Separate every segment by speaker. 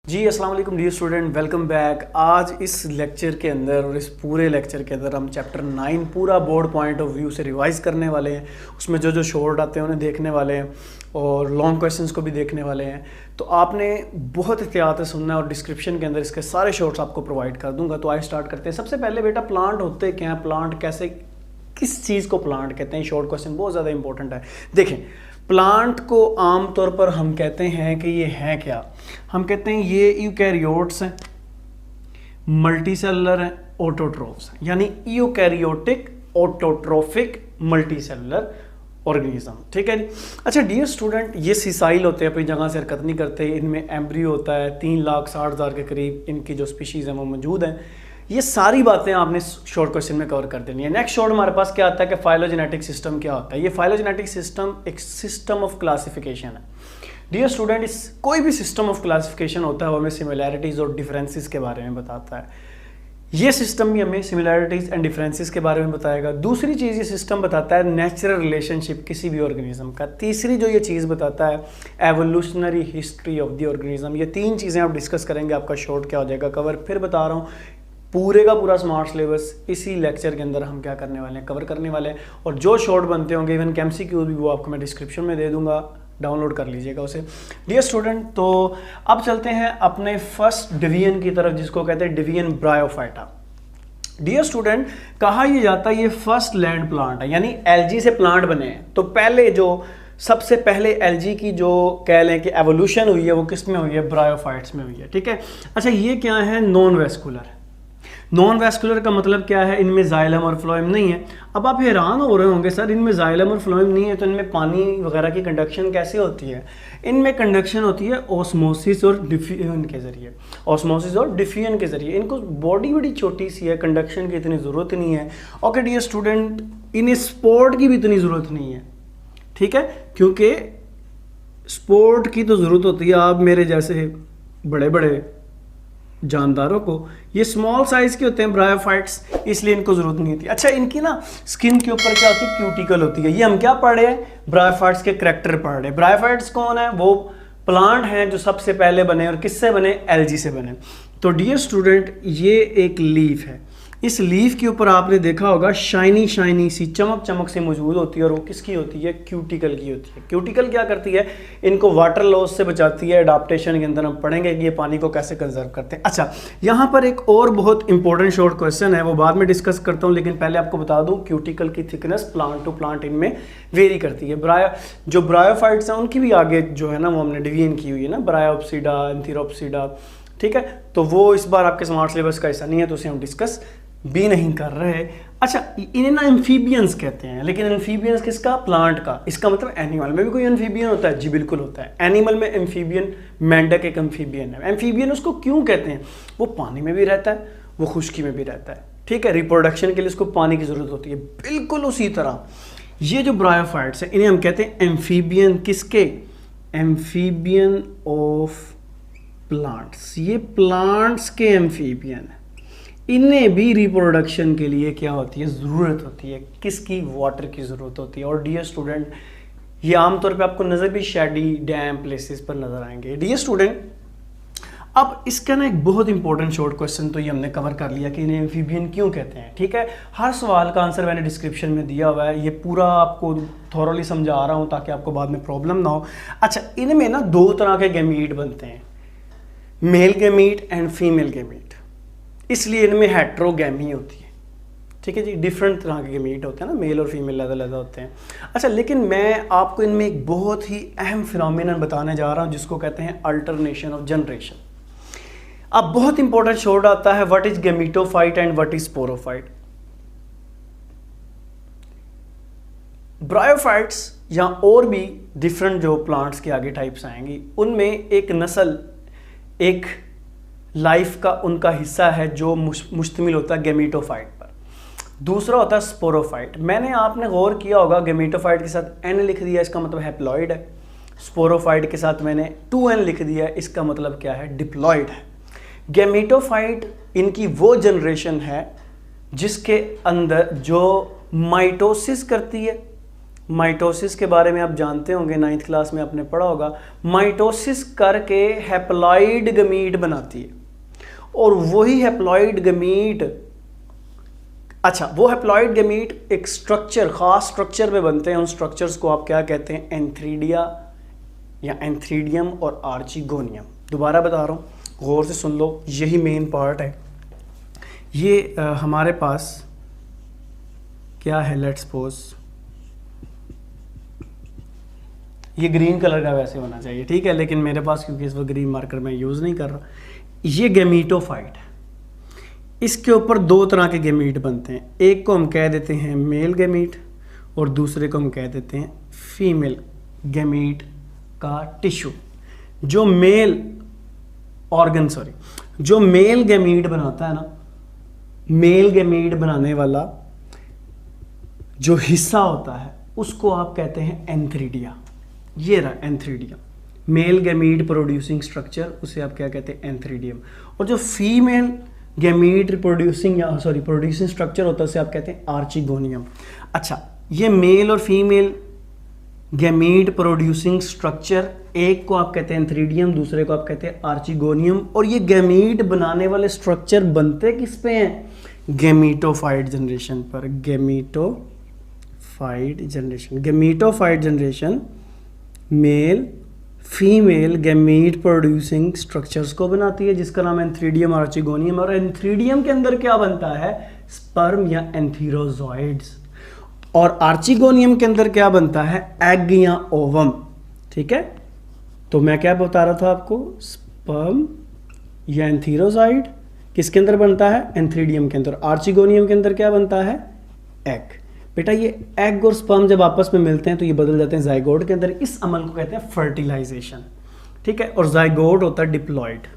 Speaker 1: जी अस्सलाम वालेकुम dear student, welcome back. आज इस लेक्चर के अंदर और इस पूरे लेक्चर के अंदर हम चैप्टर 9 पूरा बोर्ड पॉइंट ऑफ व्यू से रिवाइज़ करने वाले हैं। उसमें जो जो शॉर्ट आते हैं उन्हें देखने वाले हैं और लॉन्ग क्वेश्चंस को भी देखने वाले हैं। तो आपने बहुत एहतियात से सुनना है और डिस्क्रिप्शन के अंदर इसके सारे शॉर्ट्स आपको प्रोवाइड कर दूंगा। तो आइए स्टार्ट करते हैं। सबसे पहले बेटा, प्लांट होते क्या हैं, प्लांट कैसे, किस चीज़ को प्लांट कहते हैं। शॉर्ट क्वेश्चन बहुत ज़्यादा इंपॉर्टेंट है। देखें, प्लांट को आमतौर पर हम कहते हैं कि ये हैं क्या। हम कहते हैं ये यूकैरियोट्स हैं, मल्टीसेलुलर हैं, ऑटोट्रोफ्स हैं। यानी यूकैरियोटिक, ऑटोट्रोफिक, मल्टीसेलुलर ऑर्गेनिज्म। ठीक है जी। अच्छा डियर स्टूडेंट, ये सीसाइल होते हैं, अपनी जगह से हरकत नहीं करते। इनमें एम्ब्रियो होता है, 3,60,000 के करीब इनकी जो स्पीशीज़ हैं वो मौजूद हैं। ये सारी बातें आपने शॉर्ट क्वेश्चन में कवर कर देनी है। नेक्स्ट शॉर्ट हमारे पास क्या आता है कि फाइलोजेनेटिक सिस्टम क्या होता है। ये फाइलोजेनेटिक सिस्टम एक सिस्टम ऑफ क्लासिफिकेशन है। डियर स्टूडेंट, इस कोई भी सिस्टम ऑफ क्लासिफिकेशन होता है वो हमें सिमिलैरिटीज़ और डिफरेंसेस के बारे में बताता है। ये सिस्टम भी हमें सिमिलैरिटीज़ एंड डिफरेंसेस के बारे में बताएगा। दूसरी चीज़ ये सिस्टम बताता है नेचुरल रिलेशनशिप किसी भी ऑर्गेनिज्म का। तीसरी जो ये चीज़ बताता है evolutionary history of the organism. ये तीन चीज़ें आप डिस्कस करेंगे, आपका शॉर्ट क्या हो जाएगा कवर। फिर बता रहा हूँ, पूरे का पूरा स्मार्ट सिलेबस इसी लेक्चर के अंदर हम क्या करने वाले हैं, कवर करने वाले हैं। और जो शॉर्ट बनते होंगे, इवन MCQ भी, वो आपको मैं डिस्क्रिप्शन में दे दूंगा, डाउनलोड कर लीजिएगा उसे। डियर स्टूडेंट, तो अब चलते हैं अपने फर्स्ट डिवीजन की तरफ, जिसको कहते हैं डिवीजन ब्रायोफाइटा। डियर स्टूडेंट, कहा यह जाता है ये फर्स्ट लैंड प्लांट है, यानी एल्गी से प्लांट बने हैं। तो पहले जो सबसे पहले एल्गी की जो कह लें कि एवोल्यूशन हुई है वो किस में हुई है, ब्रायोफाइट्स में हुई है। ठीक है। अच्छा, ये क्या है, नॉन वेस्कुलर। नॉन वेस्कुलर का मतलब क्या है, इनमें जाइलम और फ्लोएम नहीं है। अब आप हैरान हो रहे होंगे, सर इनमें जाइलम और फ्लोएम नहीं है तो इनमें पानी वगैरह की कंडक्शन कैसे होती है। इनमें कंडक्शन होती है ऑस्मोसिस और डिफ्यूजन के ज़रिए। ऑस्मोसिस और डिफ्यूजन के ज़रिए। इनको बॉडी बड़ी छोटी सी है, कंडक्शन की इतनी ज़रूरत नहीं है। ओके डियर स्टूडेंट, इन्हें स्पोर्ट की भी इतनी ज़रूरत नहीं है। ठीक है, क्योंकि स्पोर्ट की तो ज़रूरत होती है आप मेरे जैसे बड़े बड़े जानदारों को। ये स्मॉल साइज के होते हैं ब्रायोफाइट्स, इसलिए इनको जरूरत नहीं होती। अच्छा, इनकी ना स्किन के ऊपर क्या होती है, क्यूटिकल होती है। ये हम क्या पढ़ रहे हैं, ब्रायोफाइट्स के करैक्टर पढ़ रहे हैं। ब्रायोफाइट्स कौन है, वो प्लांट हैं जो सबसे पहले बने, और किससे बने, एल्गी से बने। तो डियर स्टूडेंट, ये एक लीफ है। इस लीफ के ऊपर आपने देखा होगा शाइनी शाइनी सी चमक चमक से मौजूद होती है, और वो किसकी होती है, क्यूटिकल की होती है। क्यूटिकल क्या करती है, इनको वाटर लॉस से बचाती है। एडाप्टेशन के अंदर हम पढ़ेंगे कि ये पानी को कैसे कंजर्व करते हैं। अच्छा, यहाँ पर एक और बहुत इंपॉर्टेंट शॉर्ट क्वेश्चन है, वो बाद में डिस्कस करता हूँ, लेकिन पहले आपको बता दूँ क्यूटिकल की थिकनेस प्लांट टू प्लांट इनमें वेरी करती है। जो ब्रायोफाइट्स हैं उनकी भी आगे जो है ना वो हमने डिवीजन की हुई है ना, ब्रायोप्सिडा, एंथीरोप्सिडा। ठीक है, तो वो इस बार आपके स्मार्ट सिलेबस का हिस्सा नहीं है, तो उसे हम डिस्कस भी नहीं कर रहे। अच्छा, इन्हें ना एम्फीबियंस कहते हैं, लेकिन एम्फीबियंस किसका, प्लांट का। इसका मतलब एनिमल में भी कोई एम्फीबियन होता है, जी बिल्कुल होता है। एनिमल में एम्फीबियन, मेंढक एक एम्फीबियन है। एम्फीबियन उसको क्यों कहते हैं, वो पानी में भी रहता है, वो खुश्की में भी रहता है। ठीक है, रिप्रोडक्शन के लिए उसको पानी की जरूरत होती है। बिल्कुल उसी तरह ये जो ब्रायोफाइट्स है, इन्हें हम कहते हैं एम्फीबियन। किसके, एम्फीबियन ऑफ प्लांट्स। ये प्लांट्स के एम्फीबियन है। इन्हें भी रिप्रोडक्शन के लिए क्या होती है, ज़रूरत होती है, किसकी, वाटर की ज़रूरत होती है। और डियर स्टूडेंट, ये आमतौर पे आपको नज़र भी शैडी डैम प्लेसेस पर नज़र आएंगे। डियर स्टूडेंट, अब इसका ना एक बहुत इंपॉर्टेंट शॉर्ट क्वेश्चन तो ये हमने कवर कर लिया कि इन्हें एम्फीबियन क्यों कहते हैं। ठीक है, हर सवाल का आंसर मैंने डिस्क्रिप्शन में दिया हुआ है। ये पूरा आपको थॉरली समझा रहा हूँ ताकि आपको बाद में प्रॉब्लम ना हो। अच्छा, इनमें ना दो तरह के गैमीट बनते हैं, male gamete and female gamete. इसलिए इनमें हेट्रोगैमी होती है। ठीक है जी, डिफरेंट तरह के गैमीट होते हैं ना, मेल और फीमेल अलग-अलग होते हैं। अच्छा, लेकिन मैं आपको इनमें एक बहुत ही अहम फिनोमिनन बताने जा रहा हूं, जिसको कहते हैं अल्टरनेशन ऑफ जनरेशन। अब बहुत इंपॉर्टेंट शॉर्ट आता है, what is gametophyte and what is sporophyte. Bryophytes या और भी डिफरेंट जो प्लांट्स के आगे टाइप्स आएंगी, उनमें एक नस्ल, एक लाइफ का उनका हिस्सा है जो मुश्तमिल होता है गैमीटोफाइट पर। दूसरा होता है स्पोरोफाइट। मैंने आपने गौर किया होगा, गैमीटोफाइट के साथ N लिख दिया, इसका मतलब हैप्लॉइड है। स्पोरोफाइट के साथ मैंने 2N लिख दिया, इसका मतलब क्या है, डिप्लॉइड है। गैमीटोफाइट इनकी वो जनरेशन है जिसके अंदर जो माइटोसिस करती है, माइटोसिस के बारे में आप जानते होंगे, 9th क्लास में आपने पढ़ा होगा। माइटोसिस करके हैप्लॉइड गमीट बनाती है, और वही हैप्लॉइड गमीट, अच्छा वो हैप्लॉइड गमीट एक स्ट्रक्चर, खास स्ट्रक्चर में बनते हैं। उन स्ट्रक्चर्स को आप क्या कहते हैं? एंथ्रीडिया या एंथ्रीडियम और आर्चिगोनियम। दोबारा बता रहा हूँ, गौर से सुन लो, यही मेन पार्ट है। ये हमारे पास क्या है, लेट्स सपोज ये ग्रीन कलर का वैसे होना चाहिए, ठीक है, लेकिन मेरे पास क्योंकि इस वक्त ग्रीन मार्कर मैं यूज़ नहीं कर रहा। ये गैमीटोफाइट है, इसके ऊपर दो तरह के गैमीट बनते हैं। एक को हम कह देते हैं मेल गैमीट और दूसरे को हम कह देते हैं फीमेल गैमीट का टिश्यू। जो मेल ऑर्गन, सॉरी, जो मेल गैमीट बनाता है ना, मेल गैमीट बनाने वाला जो हिस्सा होता है उसको आप कहते हैं एंथ्रीडिया। ये रहा antheridium, male gamete producing structure, उसे आप क्या कहते हैं? एंथ्रीडियम। और जो फीमेल गैमीट प्रोड्यूसिंग या सॉरी प्रोड्यूसिंग स्ट्रक्चर होता है उसे आप कहते हैं आर्चिगोनियम। अच्छा, ये मेल और फीमेल गैमीट प्रोड्यूसिंग स्ट्रक्चर, एक को आप कहते हैं एंथ्रीडियम, दूसरे को आप कहते हैं आर्चिगोनियम। और ये गैमीट बनाने वाले स्ट्रक्चर बनते किस पे हैं? गैमीटोफाइट जनरेशन पर। Gametophyte generation, gametophyte generation male female gamete producing structures को बनाती है, जिसका नाम एंथ्रीडियम आर्चिगोनियम। और एंथ्रीडियम के अंदर क्या बनता है? स्पर्म या एंथीरोजॉइड्स। और आर्चिगोनियम के अंदर क्या बनता है? एग या ओवम। ठीक है, तो मैं क्या बता रहा था आपको? स्पर्म या एंथीरोजॉइड किसके अंदर बनता है? एंथ्रीडियम के अंदर। आर्चिगोनियम के अंदर क्या बनता है? एग। बेटा ये एग और स्पर्म जब आपस में मिलते हैं तो ये बदल जाते हैं जाइगोट के अंदर। इस अमल को कहते हैं फर्टिलाइजेशन। ठीक है, और जाइगोट होता है डिप्लॉइड,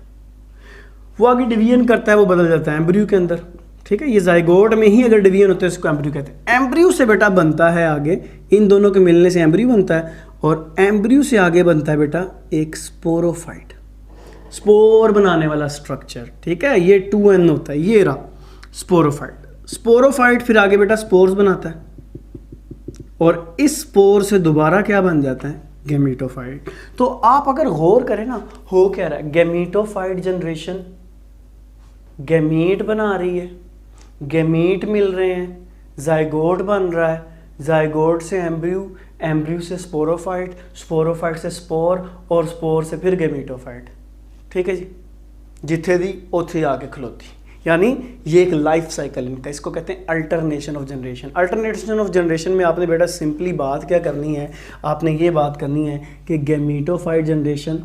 Speaker 1: वो आगे डिवीजन करता है, वो बदल जाता है एम्ब्रियो के अंदर। ठीक है, ये जाइगोट में ही अगर डिवीजन होता है इसको एम्ब्रियो कहते हैं। एम्ब्रियो से बेटा बनता है आगे, इन दोनों के मिलने से एम्ब्रियो बनता है, और एम्ब्रियो से आगे बनता है बेटा एक स्पोरोफाइट, स्पोर बनाने वाला स्ट्रक्चर। ठीक है, ये 2n होता है, ये रहा स्पोरोफाइट। स्पोरोफाइट फिर आगे बेटा स्पोर्स बनाता है, और इस स्पोर से दोबारा क्या बन जाता है? गैमीटोफाइट। तो आप अगर गौर करें ना, हो क्या रहा है? गैमीटोफाइट जनरेशन, गैमीट बना रही है, गैमीट मिल रहे हैं, जाइगोट बन रहा है, जाइगोट से एम्ब्रियो, एम्ब्रियो से स्पोरोफाइट, स्पोरोफाइट से स्पोर, और स्पोर से फिर गैमीटोफाइट। ठीक है जी, जिथे दी उथे आके खलोती। यानी ये एक लाइफ साइकिल इनका, इसको कहते हैं alternation of generation. Alternation of generation में आपने बेटा सिंपली बात क्या करनी है? आपने ये बात करनी है कि गैमीटोफाइट जनरेशन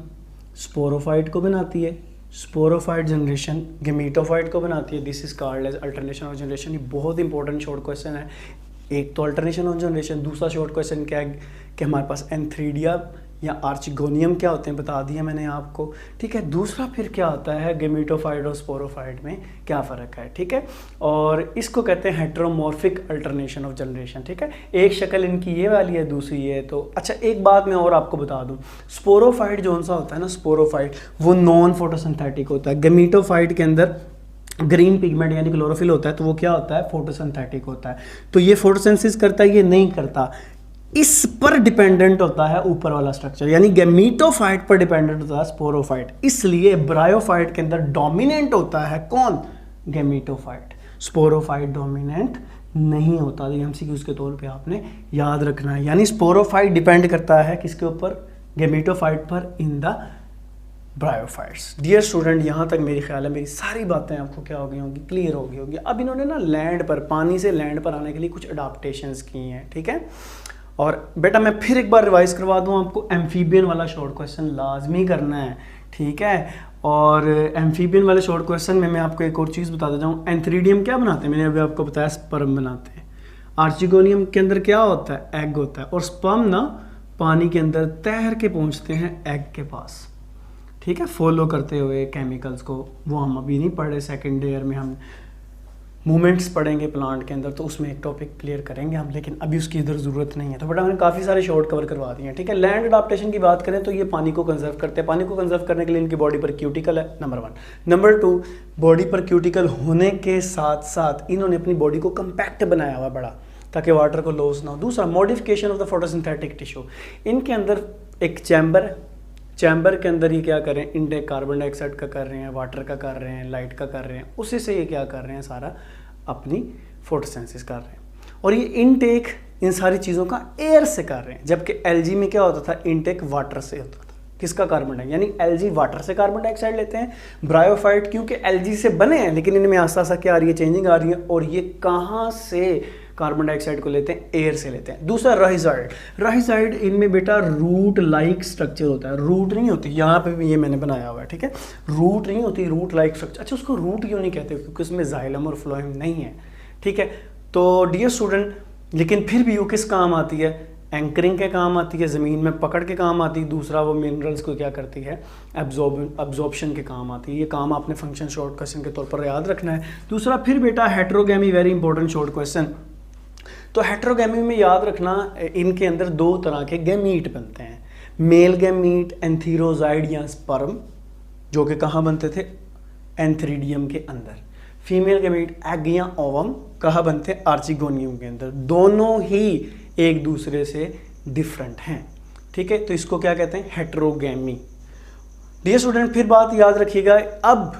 Speaker 1: स्पोरोफाइट को बनाती है, स्पोरोफाइट जनरेशन गैमीटोफाइट को बनाती है। This is called as alternation of generation. ये बहुत इंपॉर्टेंट शॉर्ट क्वेश्चन है। एक तो अल्टरनेशन ऑफ जनरेशन, दूसरा शॉर्ट क्वेश्चन क्या है कि हमारे पास एंथ्रीडिया या आर्चिगोनियम क्या होते हैं, बता दिया मैंने आपको। ठीक है, दूसरा फिर क्या होता है गैमीटोफाइट और स्पोरोफाइट में क्या फ़र्क है। ठीक है, और इसको कहते हैं हेटेरोमॉर्फिक अल्टरनेशन ऑफ जनरेशन। ठीक है, एक शक्ल इनकी ये वाली है, दूसरी ये। तो अच्छा एक बात मैं और आपको बता दूं, स्पोरोफाइट जो सा होता है ना, स्पोरोफाइट वो नॉन फोटोसिंथेटिक होता है। गैमीटोफाइट के अंदर ग्रीन पिगमेंट यानी क्लोरोफिल होता है, तो वो क्या होता है? फोटोसिंथेटिक होता है। तो ये फोटोसिंथेसिस करता है, ये नहीं करता। इस पर डिपेंडेंट होता है ऊपर वाला स्ट्रक्चर, यानी गैमीटोफाइट पर डिपेंडेंट होता है स्पोरोफाइट। इसलिए ब्रायोफाइट के अंदर डोमिनेंट होता है कौन? गैमीटोफाइट। स्पोरोफाइट डोमिनेंट नहीं होता। ये एमसीक्यूज के तौर पे आपने याद रखना है। यानी स्पोरोफाइट डिपेंड करता है किसके ऊपर? गैमीटोफाइट पर in the bryophytes. Dear student, यहाँ तक मेरे ख्याल है मेरी सारी बातें आपको क्या हो गई होंगी? क्लियर हो गई होगी। अब इन्होंने ना लैंड पर, पानी से लैंड पर आने के लिए कुछ अडाप्टेशंस की हैं। ठीक है, और बेटा मैं फिर एक बार रिवाइज करवा दूं आपको, एम्फीबियन वाला शॉर्ट क्वेश्चन लाजमी करना है। ठीक है, और एम्फीबियन वाले शॉर्ट क्वेश्चन में मैं आपको एक और चीज़ बता देता हूँ। एंथ्रीडियम क्या बनाते हैं? मैंने अभी आपको बताया स्पर्म बनाते हैं। आर्चिगोनियम के अंदर क्या होता है? एग होता है। और स्पर्म ना पानी के अंदर तैर के पहुँचते हैं एग के पास। ठीक है, फॉलो करते हुए केमिकल्स को, वो हम अभी नहीं पढ़ रहे। सेकेंड ईयर में हम मूवमेंट्स पढ़ेंगे प्लांट के अंदर, तो उसमें एक टॉपिक क्लियर करेंगे हम, लेकिन अभी उसकी इधर ज़रूरत नहीं है। तो बेटा मैंने काफ़ी सारे शॉर्ट कवर करवा दिए हैं। ठीक है, लैंड अडाप्टेशन की बात करें तो ये पानी को कंजर्व करते हैं। पानी को कंजर्व करने के लिए इनकी बॉडी पर क्यूटिकल है, नंबर 1। नंबर 2, बॉडी पर क्यूटिकल होने के साथ साथ इन्होंने अपनी बॉडी को कम्पैक्ट बनाया हुआ बड़ा, ताकि वाटर को लॉस ना हो। दूसरा, modification of the photosynthetic tissue, इनके अंदर एक चैम्बर है, चैम्बर के अंदर ये क्या कर रहे हैं, इनटेक कार्बन डाइऑक्साइड का कर रहे हैं, वाटर का कर रहे हैं, लाइट का कर रहे हैं, उसी से ये क्या कर रहे हैं, सारा अपनी फोटोसिंथेसिस कर रहे हैं। और ये इनटेक इन सारी चीज़ों का एयर से कर रहे हैं, जबकि एलजी में क्या होता था, इनटेक वाटर से होता था। किसका, कार्बन डाइऑक्साइड, यानी एलजी वाटर से कार्बन डाइऑक्साइड लेते हैं। ब्रायोफाइट क्योंकि एलजी से बने हैं, लेकिन इनमें आस्ता आस्ता क्या आ रही है, चेंजिंग आ रही है, और ये कहाँ से कार्बन डाइऑक्साइड को लेते हैं, एयर से लेते हैं। दूसरा, राइजाइड, राइजाइड इनमें बेटा रूट लाइक स्ट्रक्चर होता है, रूट नहीं होती, यहाँ पे भी ये मैंने बनाया हुआ है, ठीक है, रूट नहीं होती, रूट लाइक स्ट्रक्चर। अच्छा, उसको रूट क्यों नहीं कहते, क्योंकि उसमें जाइलम और फ्लोएम नहीं है, ठीक है। तो डियर स्टूडेंट, लेकिन फिर भी वो किस काम आती है, एंकरिंग के काम आती है, ज़मीन में पकड़ के काम आती है। दूसरा, वो मिनरल्स को क्या करती है, एब्जॉर्प्शन के काम आती है। ये काम आपने फंक्शन शॉर्ट क्वेश्चन के तौर पर याद रखना है। दूसरा, फिर बेटा हेटेरोगैमी, वेरी इंपॉर्टेंट शॉर्ट क्वेश्चन। तो हेटेरोगैमी में याद रखना, इनके अंदर दो तरह के गैमीट बनते हैं, मेल गैमीट एंथीरोजाइड या स्पर्म, जो कि कहाँ बनते थे, एंथ्रीडियम के अंदर। फीमेल गैमीट एग या ओवम कहाँ बनते हैं, आर्चिगोनियम के अंदर। दोनों ही एक दूसरे से डिफरेंट हैं, ठीक है। तो इसको क्या कहते हैं, हेटेरोगैमी। डियर स्टूडेंट, फिर बात याद रखिएगा, अब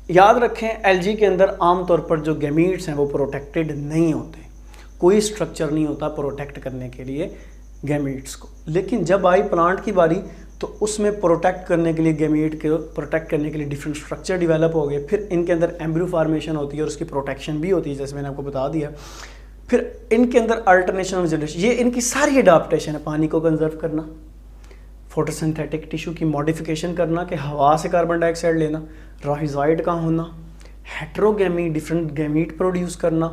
Speaker 1: याद रखें एलजी के अंदर आमतौर पर जो गैमीट्स हैं वो प्रोटेक्टेड नहीं होते, कोई स्ट्रक्चर नहीं होता प्रोटेक्ट करने के लिए गैमीट्स को। लेकिन जब आई प्लांट की बारी, तो उसमें प्रोटेक्ट करने के लिए, गैमीट को प्रोटेक्ट करने के लिए डिफरेंट स्ट्रक्चर डेवलप हो गए। फिर इनके अंदर एम्ब्रियो फॉर्मेशन होती है और उसकी प्रोटेक्शन भी होती है, जैसे मैंने आपको बता दिया। फिर इनके अंदर अल्टरनेशन ऑफ जनरेशन, ये इनकी सारी अडाप्टेशन है, पानी को कंजर्व करना, फोटोसिंथेटिक टिश्यू की मॉडिफिकेशन करना कि हवा से कार्बन डाइऑक्साइड लेना, राइजाइड का होना, हेटेरोगैमी डिफरेंट गैमीट प्रोड्यूस करना,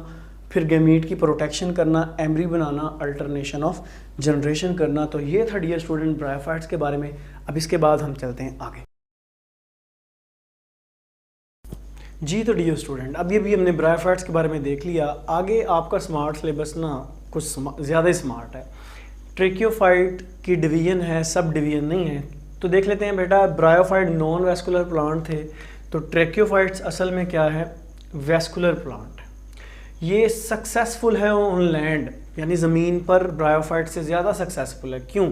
Speaker 1: फिर गैमीट की प्रोटेक्शन करना, Embry banana, alternation of generation करना। तो ये था डियर स्टूडेंट ब्रायोफाइट्स के बारे में। अब इसके बाद हम चलते हैं आगे। जी तो डियर स्टूडेंट, अब ये भी हमने ब्रायोफाइट्स के बारे में देख लिया। आगे आपका स्मार्ट सिलेबस ना कुछ ज़्यादा ही स्मार्ट है। ट्रेकियोफाइट की डिवीजन है, सब डिवीजन नहीं है। तो देख लेते हैं बेटा, ब्रायोफाइट नॉन वेस्कुलर प्लांट थे, तो ट्रेकियोफाइट्स असल में क्या है, वेस्कुलर प्लांट। ये सक्सेसफुल है ऑन लैंड, यानी ज़मीन पर ब्रायोफाइट से ज़्यादा सक्सेसफुल है। क्यों?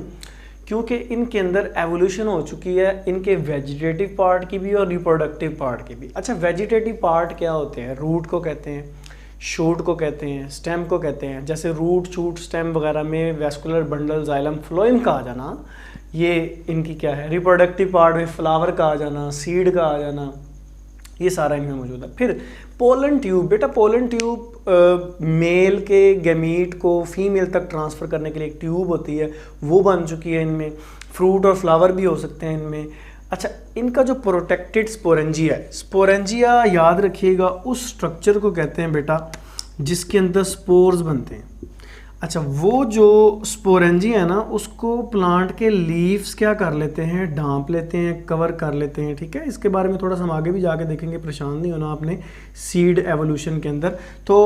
Speaker 1: क्योंकि इनके अंदर एवोल्यूशन हो चुकी है, इनके वेजिटेटिव पार्ट की भी और रिप्रोडक्टिव पार्ट की भी। अच्छा, वेजिटेटिव पार्ट क्या होते हैं? रूट को कहते हैं, शूट को कहते हैं, स्टेम को कहते हैं। जैसे रूट, शूट, स्टेम वगैरह में वेस्कुलर बंडल, जाइलम, फ्लोएम का आ जाना, ये इनकी क्या है, रिप्रोडक्टिव पार्ट में फ्लावर का आ जाना, सीड का आ जाना, ये सारा इनमें मौजूद है। फिर पोलन ट्यूब, बेटा पोलन ट्यूब मेल के गैमीट को फीमेल तक ट्रांसफ़र करने के लिए एक ट्यूब होती है, वो बन चुकी है इनमें। फ्रूट और फ्लावर भी हो सकते हैं इनमें। अच्छा, इनका जो प्रोटेक्टेड स्पोरेंजिया है, स्पोरेंजिया याद रखिएगा उस स्ट्रक्चर को कहते हैं बेटा जिसके अंदर स्पोर्स बनते हैं। अच्छा, वो जो स्पोरेंजिया है ना, उसको प्लांट के लीव्स क्या कर लेते हैं, ढांप लेते हैं, कवर कर लेते हैं, ठीक है। इसके बारे में थोड़ा सा हम आगे भी जाके देखेंगे, परेशान नहीं होना आपने सीड एवोल्यूशन के अंदर। तो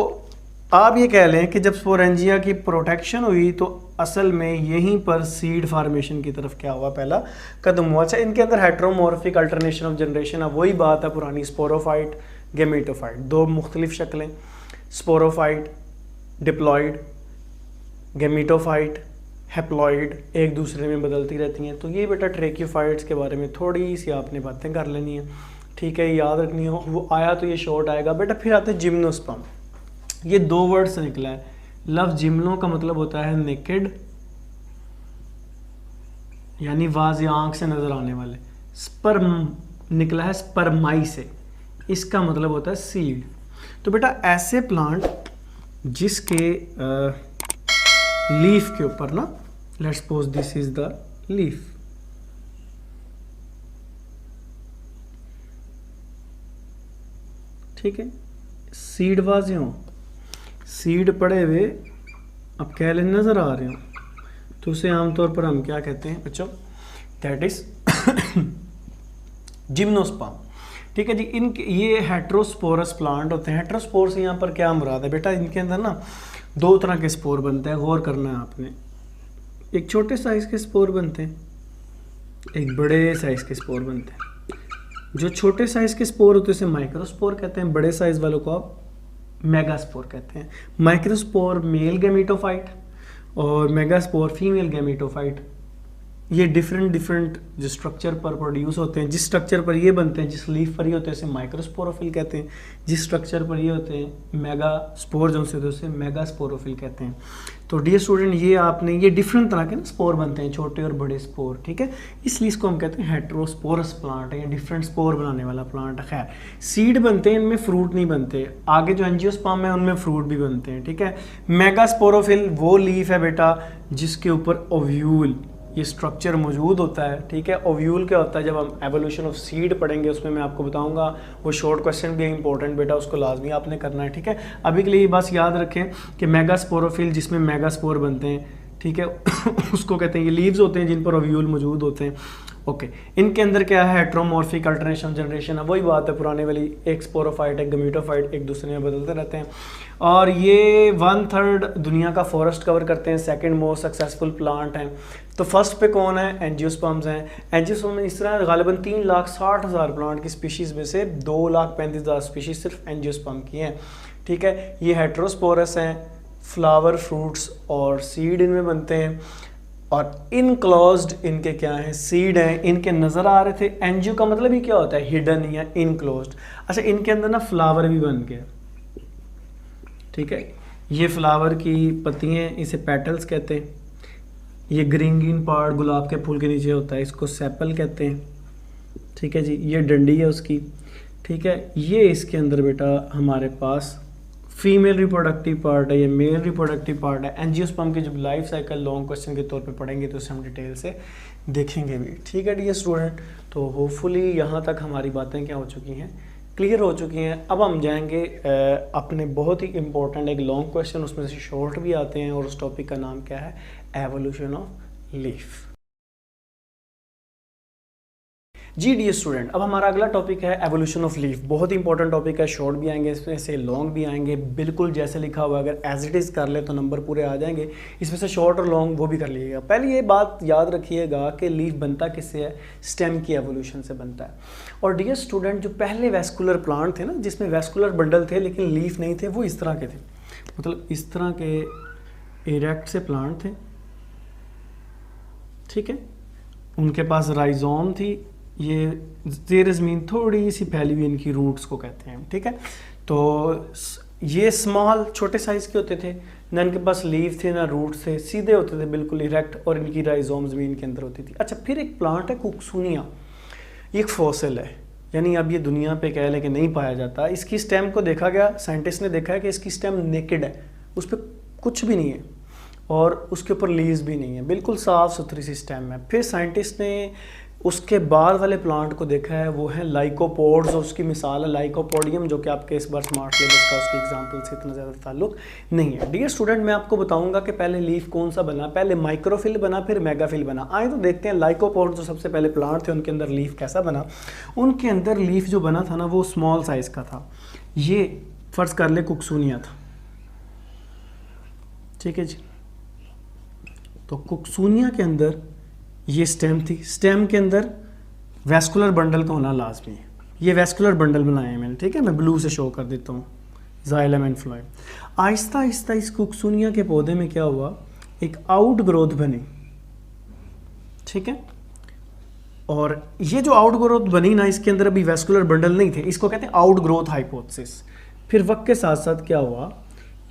Speaker 1: आप ये कह लें कि जब स्पोरेंजिया की प्रोटेक्शन हुई तो असल में यहीं पर सीड फार्मेशन की तरफ क्या हुआ, पहला कदम हुआ। अच्छा, इनके अंदर हेटेरोमॉर्फिक अल्टरनेशन ऑफ जनरेशन है, वही बात है पुरानी, स्पोरोफाइट, गेमेटोफाइट, दो मुख्तलिफ शक्लें, स्पोरोफाइट, डिप्लॉइड, गेमिटोफाइट, हैप्लॉइड, एक दूसरे में बदलती रहती हैं। तो ये बेटा ट्रेकियोफाइट्स के बारे में थोड़ी सी आपने बातें कर लेनी है, ठीक है, याद रखनी हो। वो आया तो ये शॉर्ट आएगा बेटा। फिर आते हैं जिम्नोस्पर्म, ये दो वर्ड से निकला है। लफ्ज़ जिम्नो का मतलब होता है नेकेड, यानी वाज़े आँख से नज़र आने वाले। स्पर्म निकला है स्पर्माई से, इसका मतलब होता है सीड। तो बेटा ऐसे प्लांट जिसके लीफ के ऊपर ना, let's suppose this is the leaf, ठीक है, सीड वाजे हों, सीड पड़े हुए अब कह लें नजर आ रहे हो, तो उसे आमतौर पर हम क्या कहते हैं बच्चों, दैट इज जिम्नोस्पर्म, ठीक है जी। इनके ये हेट्रोस्पोरस प्लांट होते हैं। हेट्रोस्पोर से यहाँ पर क्या मुराद है बेटा, इनके अंदर ना दो तरह के स्पोर बनते हैं, गौर करना है आपने। एक छोटे साइज़ के स्पोर बनते हैं, एक बड़े साइज़ के स्पोर बनते हैं। जो छोटे साइज़ के स्पोर होते हैं उसे माइक्रोस्पोर कहते हैं, बड़े साइज़ वालों को आप मेगास्पोर कहते हैं। माइक्रोस्पोर मेल गैमेटोफाइट और मेगास्पोर फीमेल गैमेटोफाइट। ये डिफरेंट जो स्ट्रक्चर पर प्रोड्यूस होते हैं, जिस स्ट्रक्चर पर ये बनते हैं, जिस लीफ पर ये होते हैं उसे माइक्रोस्पोरोफिल कहते हैं, जिस स्ट्रक्चर पर ये होते हैं मेगास्पोर जो से होते हैं उसे मेगास्पोरोफिल कहते हैं। तो डियर स्टूडेंट ये आपने ये डिफरेंट तरह के ना स्पोर बनते हैं, छोटे और बड़े स्पोर, ठीक है, इसलिए इसको हम कहते हैं हेट्रोस्पोरस प्लांट है, या डिफरेंट स्पोर बनाने वाला प्लांट है। खैर सीड बनते हैं, इनमें फ्रूट नहीं बनते। आगे जो एंजियोस्पर्म है उनमें फ्रूट भी बनते हैं, ठीक है। मेगास्पोरोफिल वो लीफ है बेटा जिसके ऊपर ओव्यूल ये स्ट्रक्चर मौजूद होता है, ठीक है। ओव्यूल क्या होता है, जब हम एवोल्यूशन ऑफ सीड पढ़ेंगे उसमें मैं आपको बताऊंगा, वो शॉर्ट क्वेश्चन भी है इंपॉर्टेंट बेटा, उसको लाजमी आपने करना है, ठीक है। अभी के लिए ये बस याद रखें कि मेगास्पोरोफिल जिसमें मेगास्पोर बनते हैं, ठीक है उसको कहते हैं, ये लीव्स होते हैं जिन पर ओव्यूल मौजूद होते हैं, ओके। इनके अंदर क्या है, हेट्रोमॉर्फिक अल्टरनेशन जनरेशन है, वही बात है पुराने वाली, एक स्पोरोफाइट एक गमीटोफाइट एक दूसरे में बदलते रहते हैं। और ये 1/3 दुनिया का फॉरेस्ट कवर करते हैं, सेकंड मोस्ट सक्सेसफुल प्लांट हैं। तो फर्स्ट पे कौन है, एंजियोस्पर्म्स हैं। एंजियोस्पर्म में इस तरह गालिबन 3,60,000 प्लांट की स्पीशीज़ में से 2,35,000 स्पीशीज़ सिर्फ एंजियोस्पर्म की हैं, ठीक है। ये हेट्रोस्पोरस हैं, फ्लावर फ्रूट्स और सीड इनमें बनते हैं, और इनक्लोज्ड इनके क्या हैं, सीड हैं, इनके नज़र आ रहे थे। एंजियो का मतलब ही क्या होता है, हिडन या इनक्लोज्ड। अच्छा इनके अंदर ना फ्लावर भी बन गया, ठीक है। ये फ्लावर की पत्तियाँ, इसे पेटल्स कहते हैं। ये ग्रीन पार्ट गुलाब के फूल के नीचे होता है, इसको सेपल कहते हैं, ठीक है जी। ये डंडी है उसकी, ठीक है। ये इसके अंदर बेटा हमारे पास फीमेल रिप्रोडक्टिव पार्ट है, ये मेल रिप्रोडक्टिव पार्ट है। एंजियोस्पर्म की जब लाइफ साइकिल लॉन्ग क्वेश्चन के तौर पे पढ़ेंगे तो उसे हम डिटेल से देखेंगे भी, ठीक है डियर स्टूडेंट। तो होपफुली यहाँ तक हमारी बातें क्या हो चुकी हैं, क्लियर हो चुकी हैं। अब हम जाएंगे अपने बहुत ही इंपॉर्टेंट एक लॉन्ग क्वेश्चन, उसमें से शॉर्ट भी आते हैं, और उस टॉपिक का नाम क्या है, एवोल्यूशन ऑफ लीफ। जी डियर स्टूडेंट, अब हमारा अगला टॉपिक है एवोल्यूशन ऑफ लीफ। बहुत ही इंपॉर्टेंट टॉपिक है, शॉर्ट भी आएंगे इसमें से, लॉन्ग भी आएंगे, बिल्कुल जैसे लिखा हुआ अगर एज इट इज़ कर ले तो नंबर पूरे आ जाएंगे। इसमें से शॉर्ट और लॉन्ग वो भी कर लीजिएगा। पहले ये बात याद रखिएगा कि लीफ बनता किससे है, स्टेम की एवोल्यूशन से बनता है। और डियर स्टूडेंट जो पहले वेस्कुलर प्लांट थे ना, जिसमें वेस्कुलर बंडल थे लेकिन लीफ नहीं थे, वो इस तरह के थे, मतलब इस तरह के इरेक्ट से प्लांट थे, ठीक है। उनके पास राइजोम थी, ये ज़ेर ज़मीन थोड़ी सी फैली हुई इनकी रूट्स को कहते हैं, ठीक है। तो ये स्मॉल छोटे साइज़ के होते थे, ना इनके पास लीव थे ना रूट्स थे, सीधे होते थे बिल्कुल इरेक्ट, और इनकी राइजोम ज़मीन के अंदर होती थी। अच्छा फिर एक प्लांट है कुक्सूनिया, ये एक फॉसिल है, यानी अब ये दुनिया पे कह लें कि नहीं पाया जाता। इसकी स्टेम को देखा गया, साइंटिस्ट ने देखा है कि इसकी स्टेम नेकेड है, उस पर कुछ भी नहीं है और उसके ऊपर लीव्स भी नहीं है, बिल्कुल साफ़ सुथरी सी स्टेम है। फिर साइंटिस्ट ने उसके बाद वाले प्लांट को देखा है, वो है लाइकोपोड्स, और उसकी मिसाल है लाइकोपोडियम, जो कि आपके इस बार स्मार्ट सिलेबस का उसकी एग्जाम्पल से इतना ज़्यादा ताल्लुक नहीं है। डियर स्टूडेंट मैं आपको बताऊंगा कि पहले लीफ कौन सा बना, पहले माइक्रोफिल बना फिर मेगाफिल बना। आए तो देखते हैं लाइकोपोड्स जो सबसे पहले प्लांट थे उनके अंदर लीफ कैसा बना। उनके अंदर लीफ जो बना था ना वो स्मॉल साइज़ का था। ये फ़र्ज़ कर ले कुक्सूनिया था, ठीक है जी। तो कुक्सूनिया के अंदर ये स्टेम थी, स्टेम के अंदर वेस्कुलर बंडल का होना लाजमी है। ये वेस्कुलर बंडल बनाए हैं मैंने, ठीक है, मैं ब्लू से शो कर देता हूँ, xylem and phloem. Aahista Aahista इस कुक्सूनिया के पौधे में क्या हुआ, एक आउट ग्रोथ बनी, ठीक है। और ये जो आउट ग्रोथ बनी ना, इसके अंदर अभी वेस्कुलर बंडल नहीं थे, इसको कहते हैं आउट ग्रोथ हाइपोथेसिस। फिर वक्त के साथ साथ क्या हुआ,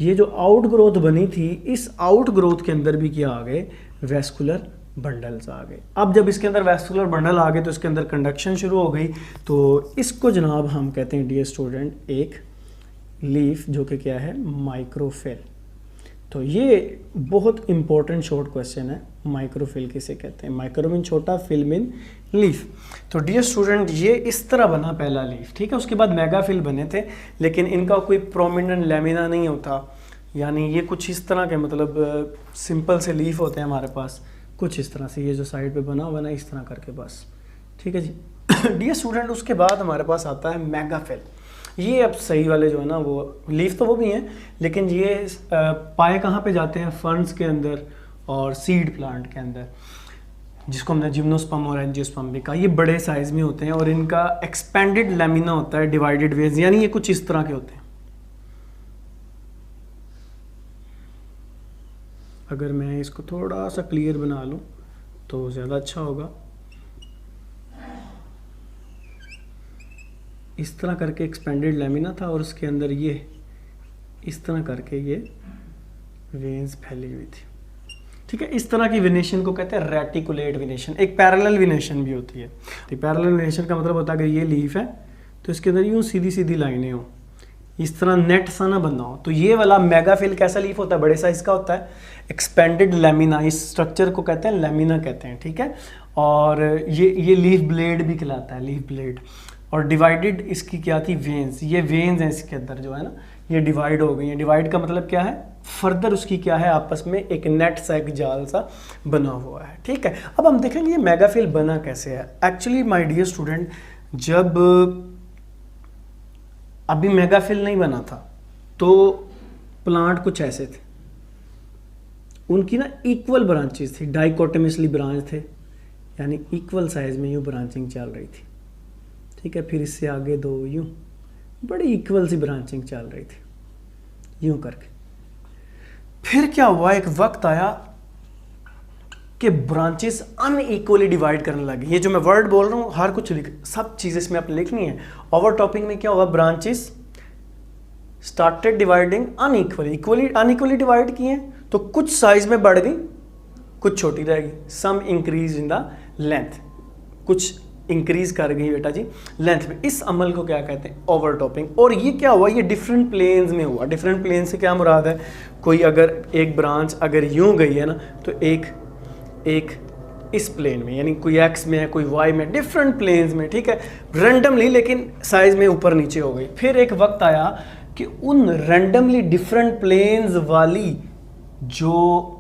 Speaker 1: ये जो आउट ग्रोथ बनी थी, इस आउट ग्रोथ के अंदर भी क्या आ गए, वेस्कुलर बंडल्स आ गए। अब जब इसके अंदर वेस्कुलर बंडल आ गए तो इसके अंदर कंडक्शन शुरू हो गई। तो इसको जनाब हम कहते हैं डियर स्टूडेंट एक लीफ, जो कि क्या है, माइक्रोफिल। तो ये बहुत इंपॉर्टेंट शॉर्ट क्वेश्चन है, माइक्रोफिल किसे कहते हैं, माइक्रो मीन छोटा, फिल मीन लीफ। तो डियर स्टूडेंट ये इस तरह बना पहला लीफ, ठीक है। उसके बाद मेगाफिल बने थे, लेकिन इनका कोई प्रोमिनेंट लैमिना नहीं होता, यानी ये कुछ इस तरह के, मतलब सिंपल से लीफ होते हैं हमारे पास कुछ इस तरह से, ये जो साइड पे बना हुआ ना इस तरह करके, बस, ठीक है जी। डियर स्टूडेंट उसके बाद हमारे पास आता है मेगाफिल। ये अब सही वाले जो है ना, वो लीफ तो वो भी हैं, लेकिन ये पाए कहाँ पे जाते हैं, फर्न्स के अंदर और सीड प्लांट के अंदर, जिसको हमने जिम्नोस्पर्म और एंजियोस्पर्म भी कहा। ये बड़े साइज में होते हैं और इनका एक्सपेंडेड लैमिना होता है, डिवाइडेड वेज, यानी ये कुछ इस तरह के होते हैं, अगर मैं इसको थोड़ा सा क्लियर बना लूँ तो ज़्यादा अच्छा होगा। इस तरह करके एक्सपेंडेड लेमिना था और उसके अंदर ये इस तरह करके ये वेन्स फैली हुई थी। ठीक है, इस तरह की वेनेशन को कहते हैं रेटिकुलेट वेनेशन। एक पैरेलल वेनेशन भी होती है। तो पैरेलल वेनेशन का मतलब होता है अगर ये लीफ है तो इसके अंदर यूँ सीधी सीधी लाइनें हो, इस तरह नेट सा ना बना हो। तो ये वाला मेगाफिल कैसा लीफ होता है, बड़े साइज का होता है, एक्सपेंडेड लेमिना। इस स्ट्रक्चर को कहते हैं लेमिना कहते हैं। ठीक है, और ये लीफ ब्लेड भी कहलाता है, लीफ ब्लेड। और डिवाइडेड इसकी क्या थी, वेन्स। ये वेन्स हैं इसके अंदर जो है ना, ये डिवाइड हो गई हैं। डिवाइड का मतलब क्या है, फर्दर उसकी क्या है, आपस में एक नेट सा, एक जाल सा बना हुआ है। ठीक है, अब हम देखेंगे ये मेगाफिल बना कैसे है। एक्चुअली माय डियर स्टूडेंट, जब अभी मेगाफिल नहीं बना था तो प्लांट कुछ ऐसे थे, उनकी ना इक्वल ब्रांचेस थी, डाइकोटमसली ब्रांच थे, यानी इक्वल साइज में यूँ ब्रांचिंग चल रही थी। ठीक है, फिर इससे आगे दो यूँ बड़ी इक्वल सी ब्रांचिंग चल रही थी यूँ करके। फिर क्या हुआ, एक वक्त आया कि ब्रांचेस अनइक्वली डिवाइड करने लगी। ये जो मैं वर्ड बोल रहा हूँ हर कुछ सब चीज़ें इसमें आपने लिखनी है। ओवर टॉपिंग में क्या हुआ, branches started dividing unequally, equally unequally divide किए तो कुछ साइज में बढ़ गई, कुछ छोटी रह गई। सम इंक्रीज इन द लेंथ, कुछ इंक्रीज कर गई बेटा जी लेंथ में। इस अमल को क्या कहते हैं, ओवर टॉपिंग। और ये क्या हुआ, ये डिफरेंट प्लेन्स में हुआ। डिफरेंट प्लेन से क्या मुराद है, कोई अगर एक ब्रांच अगर यूं गई है ना तो एक इस प्लेन में, यानी कोई एक्स में है, कोई वाई में, डिफरेंट प्लेन्स में। ठीक है, रैंडमली लेकिन साइज में ऊपर नीचे हो गई। फिर एक वक्त आया कि उन रैंडमली डिफरेंट प्लेन्स वाली जो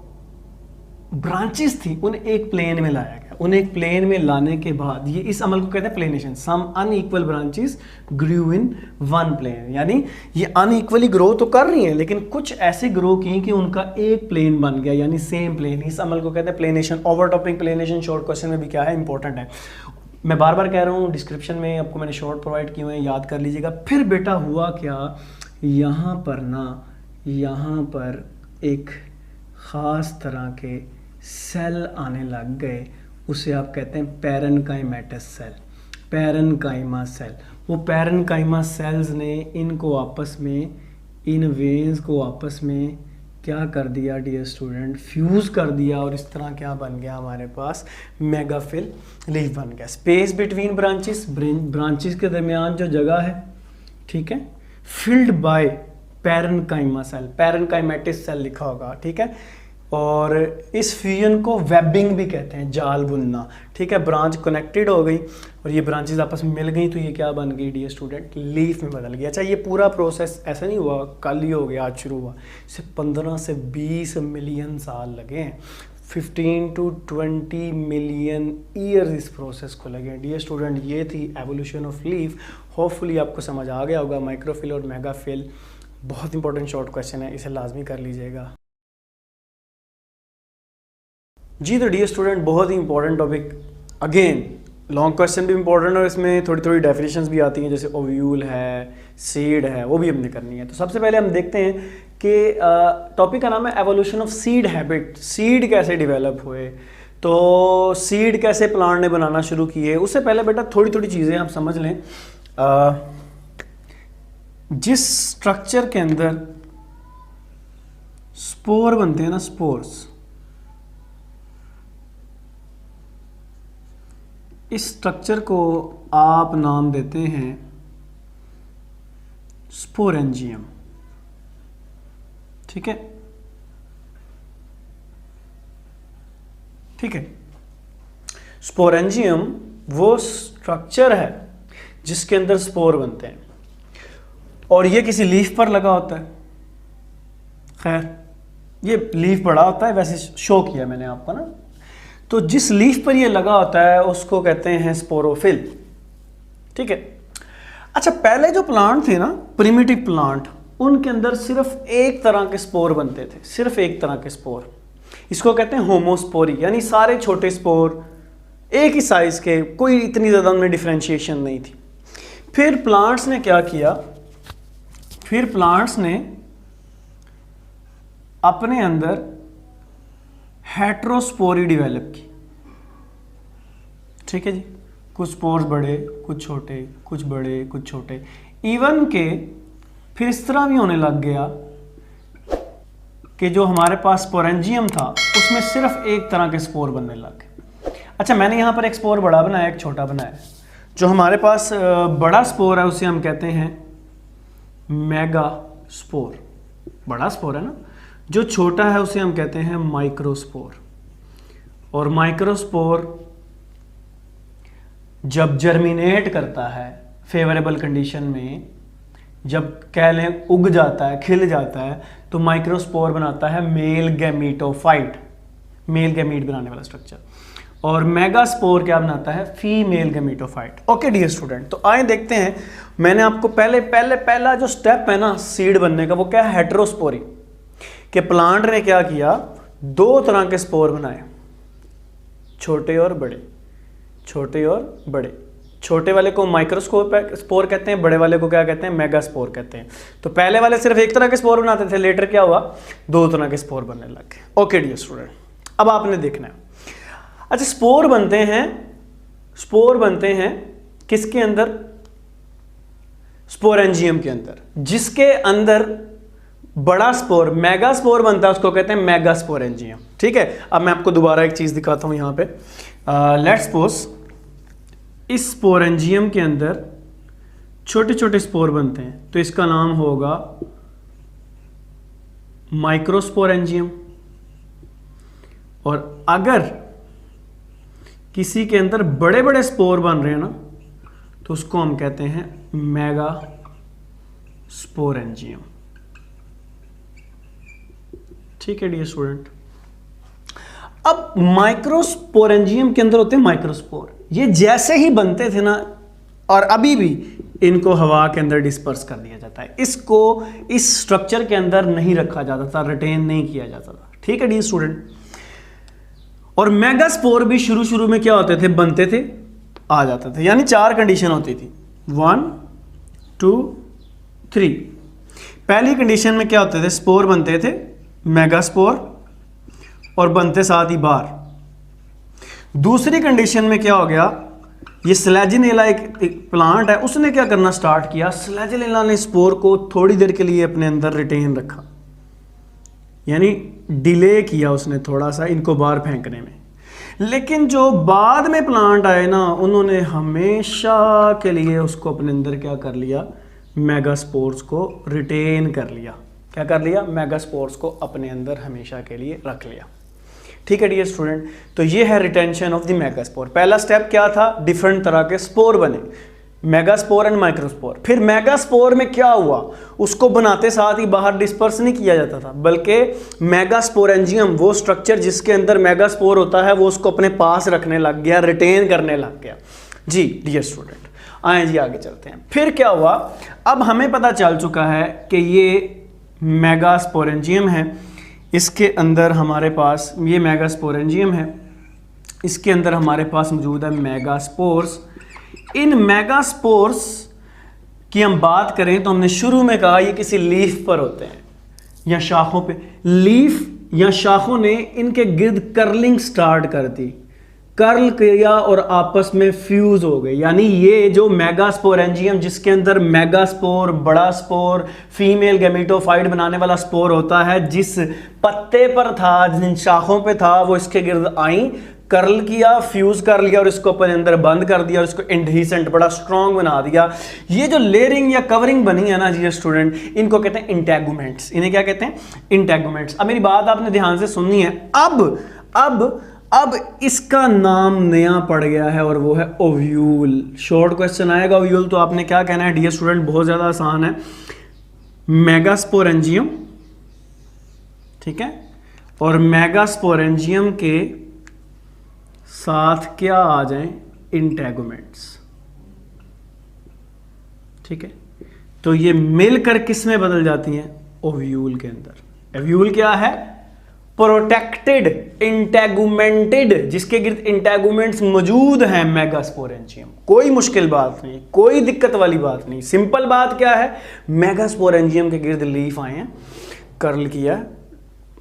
Speaker 1: ब्रांचेस थी उन्हें एक प्लेन में लाया गया। उन्हें एक प्लेन में लाने के बाद ये इस अमल को कहते हैं planation. Some unequal branches grow in one plane, यानी ये अनइक्वली ग्रो तो कर रही हैं लेकिन कुछ ऐसे ग्रो की कि उनका एक प्लेन बन गया, यानी सेम प्लेन। इस अमल को कहते हैं प्लेनेशन। ओवरटॉपिंग प्लेनेशन शॉर्ट क्वेश्चन में भी क्या है, इंपॉर्टेंट है। मैं बार बार कह रहा हूँ, डिस्क्रिप्शन में आपको मैंने शॉर्ट प्रोवाइड किए हुए हैं, याद कर लीजिएगा। फिर बेटा हुआ क्या, यहाँ पर ना, यहाँ पर एक ख़ास तरह के सेल आने लग गए, उसे आप कहते हैं पैरेनकाइमेटस सेल, पैरेनकाइमा सेल। वो पैरेनकाइमा सेल्स ने इनको आपस में, इन वेन्स को आपस में क्या कर दिया डियर स्टूडेंट, फ्यूज़ कर दिया, और इस तरह क्या बन गया हमारे पास, मेगाफिल लीफ बन गया। स्पेस बिटवीन ब्रांचेस, ब्रांचेस के दरमियान जो जगह है, ठीक है, filled by parenchyma cell, parenchymatous cell लिखा होगा। ठीक है, और इस फ्यूजन को वेबिंग भी कहते हैं, जाल बुनना। ठीक है, ब्रांच कनेक्टेड हो गई और ये ब्रांचेस आपस में मिल गई तो ये क्या बन गई डियर स्टूडेंट, लीफ में बदल गया। अच्छा, ये पूरा प्रोसेस ऐसा नहीं हुआ कल ही हो गया, आज शुरू हुआ, इसे 15 से 20 मिलियन साल लगे हैं। 15 to 20 मिलियन ईयर्स इस प्रोसेस को लगे हैं डियर स्टूडेंट। ये थी एवोल्यूशन ऑफ लीफ। होपफुली आपको समझ आ गया होगा। माइक्रोफिल और मेगाफिल बहुत इंपॉर्टेंट शॉर्ट क्वेश्चन है, इसे लाजमी कर लीजिएगा जी। तो डियर स्टूडेंट, बहुत ही important topic, again long question भी इंपॉर्टेंट और इसमें थोड़ी थोड़ी डेफिनेशंस भी आती हैं, जैसे ओव्यूल है, सीड है, वो भी हमने करनी है। तो सबसे पहले हम देखते हैं कि टॉपिक का नाम है evolution of seed habit. Seed कैसे डेवलप हुए, तो सीड कैसे प्लांट ने बनाना शुरू किए। उससे पहले बेटा थोड़ी थोड़ी चीज़ें आप समझ लें। जिस स्ट्रक्चर के अंदर स्पोर बनते हैं ना, स्पोर्स, इस स्ट्रक्चर को आप नाम देते हैं स्पोरेंजियम। ठीक है, ठीक है, स्पोरेंजियम वो स्ट्रक्चर है जिसके अंदर स्पोर बनते हैं और ये किसी लीफ पर लगा होता है। खैर, ये लीफ बड़ा होता है, वैसे शो किया मैंने आपको ना। तो जिस लीफ पर ये लगा होता है उसको कहते हैं स्पोरोफिल। ठीक है, अच्छा, पहले जो प्लांट थे ना, प्रिमिटिव प्लांट, उनके अंदर सिर्फ एक तरह के स्पोर बनते थे, सिर्फ एक तरह के स्पोर। इसको कहते हैं होमोस्पोरी, यानी सारे छोटे स्पोर एक ही साइज के, कोई इतनी ज़्यादा उनमें डिफ्रेंशिएशन नहीं थी। फिर प्लांट्स ने क्या किया, फिर प्लांट्स ने अपने अंदर हेट्रोस्पोरी डेवलप की। ठीक है जी, कुछ स्पोर्स बड़े, कुछ छोटे, कुछ बड़े, कुछ छोटे, इवन के फिर इस तरह भी होने लग गया कि जो हमारे पास स्पोरेंजियम था उसमें सिर्फ एक तरह के स्पोर बनने लग गए। अच्छा, मैंने यहाँ पर एक स्पोर बड़ा बनाया, एक छोटा बनाया। जो हमारे पास बड़ा स्पोर है उसे हम कहते हैं मेगा स्पोर, बड़ा स्पोर है ना। जो छोटा है उसे हम कहते हैं माइक्रोस्पोर। और माइक्रोस्पोर जब जर्मिनेट करता है फेवरेबल कंडीशन में, जब कह लें उग जाता है, खिल जाता है, तो माइक्रोस्पोर बनाता है मेल गैमीटोफाइट, मेल गैमीट बनाने वाला स्ट्रक्चर। और मेगास्पोर क्या बनाता है? Female gametophyte. Okay dear student, तो आए देखते हैं। मैंने आपको पहला जो स्टेप है ना सीड बनने का, वो क्या है? हेट्रोस्पोरी। कि प्लांट ने क्या किया, दो तरह के स्पोर बनाए, छोटे और बड़े, छोटे और बड़े। छोटे वाले को माइक्रोस्पोर कहते हैं, बड़े वाले को क्या कहते हैं? मेगास्पोर कहते हैं। तो पहले वाले सिर्फ एक तरह के स्पोर बनाते थे, लेटर क्या हुआ? दो तरह के स्पोर बनने लग गए। ओके डियर स्टूडेंट, अब आपने देखना है। अच्छा, स्पोर बनते हैं किसके अंदर? स्पोरेंजियम के अंदर, जिसके अंदर बड़ा स्पोर मेगास्पोर बनता है उसको कहते हैं मेगास्पोरेंजियम। ठीक है, अब मैं आपको दोबारा एक चीज दिखाता हूं। यहां पे लेट्स सपोज इस स्पोरेंजियम के अंदर छोटे छोटे स्पोर बनते हैं, तो इसका नाम होगा माइक्रोस्पोरेंजियम। और अगर किसी के अंदर बड़े बड़े स्पोर बन रहे हैं ना, तो उसको हम कहते हैं मेगा स्पोरेंजियम। ठीक है डियर स्टूडेंट, अब माइक्रोस्पोरेंजियम के अंदर होते हैं माइक्रोस्पोर। ये जैसे ही बनते थे ना, और अभी भी इनको हवा के अंदर डिस्पर्स कर दिया जाता है, इसको इस स्ट्रक्चर के अंदर नहीं रखा जाता था, रिटेन नहीं किया जाता था। ठीक है डियर स्टूडेंट, और मेगास्पोर भी शुरू में क्या होते थे? बनते थे, आ जाते थे। यानी चार कंडीशन होती थी, 1 2 3। पहली कंडीशन में क्या होते थे? स्पोर बनते थे मेगास्पोर और बनते साथ ही बाहर। दूसरी कंडीशन में क्या हो गया? ये स्लेजिनेला एक प्लांट है, उसने क्या करना स्टार्ट किया? स्लेजिनेला ने स्पोर को थोड़ी देर के लिए अपने अंदर रिटेन रखा, यानी डिले किया उसने थोड़ा सा इनको बाहर फेंकने में। लेकिन जो बाद में प्लांट आए ना, उन्होंने हमेशा के लिए उसको अपने अंदर क्या कर लिया? मेगास्पोर्स को रिटेन कर लिया। क्या कर लिया? मेगास्पोर्स को अपने अंदर हमेशा के लिए रख लिया। ठीक है डियर स्टूडेंट, तो ये है रिटेंशन ऑफ द मेगास्पोर। पहला स्टेप क्या था? डिफरेंट तरह के स्पोर बने, मेगास्पोर एंड माइक्रोस्पोर। फिर मेगास्पोर में क्या हुआ? उसको बनाते साथ ही बाहर डिस्पर्स नहीं किया जाता था, बल्कि मेगास्पोरेंजियम, वो स्ट्रक्चर जिसके अंदर मेगास्पोर होता है, वो उसको अपने पास रखने लग गया, रिटेन करने लग गया। जी डियर स्टूडेंट, आए जी आगे चलते हैं। फिर क्या हुआ? अब हमें पता चल चुका है कि ये मेगास्पोरेंजियम है, इसके अंदर हमारे पास ये मेगास्पोरेंजियम है, इसके अंदर हमारे पास मौजूद है मेगास्पोर्स। इन मेगास्पोर्स की हम बात करें तो हमने शुरू में कहा ये किसी लीफ पर होते हैं या शाखों पे। लीफ या शाखों ने इनके गिर्द कर्लिंग स्टार्ट कर दी, कर्ल किया और आपस में फ्यूज हो गए। यानी ये जो मेगास्पोरेंजियम, जिसके अंदर मेगास्पोर, बड़ा स्पोर, फीमेल गैमीटोफाइट बनाने वाला स्पोर होता है, जिस पत्ते पर था, जिन शाखों पे था, वो इसके गिर्द आई, कर्ल किया, फ्यूज कर लिया और इसको अपने अंदर बंद कर दिया और इसको एडहेसेंट बड़ा स्ट्रॉन्ग बना दिया। ये जो लेयरिंग या कवरिंग बनी है ना जी स्टूडेंट, इनको कहते हैं इंटेगुमेंट्स। इन्हें क्या कहते हैं? इंटेगुमेंट्स। अब मेरी बात आपने ध्यान से सुननी है। अब इसका नाम नया पड़ गया है और वो है ओव्यूल। शॉर्ट क्वेश्चन आएगा ओव्यूल, तो आपने क्या कहना है डियर स्टूडेंट? बहुत ज्यादा आसान है, मेगास्पोरेंजियम। ठीक है, और मेगास्पोरेंजियम के साथ क्या आ जाएं? इंटेगुमेंट्स। ठीक है, तो ये मिलकर किस में बदल जाती हैं? ओव्यूल के अंदर। ओव्यूल क्या है? प्रोटेक्टेड इंटेगुमेंटेड, जिसके गिर्द इंटेगुमेंट्स मौजूद हैं मेगास्पोरेंजियम। कोई मुश्किल बात नहीं, कोई दिक्कत वाली बात नहीं। सिंपल बात क्या है? मेगास्पोरेंजियम के गिर्द लीफ आए हैं, कर्ल किया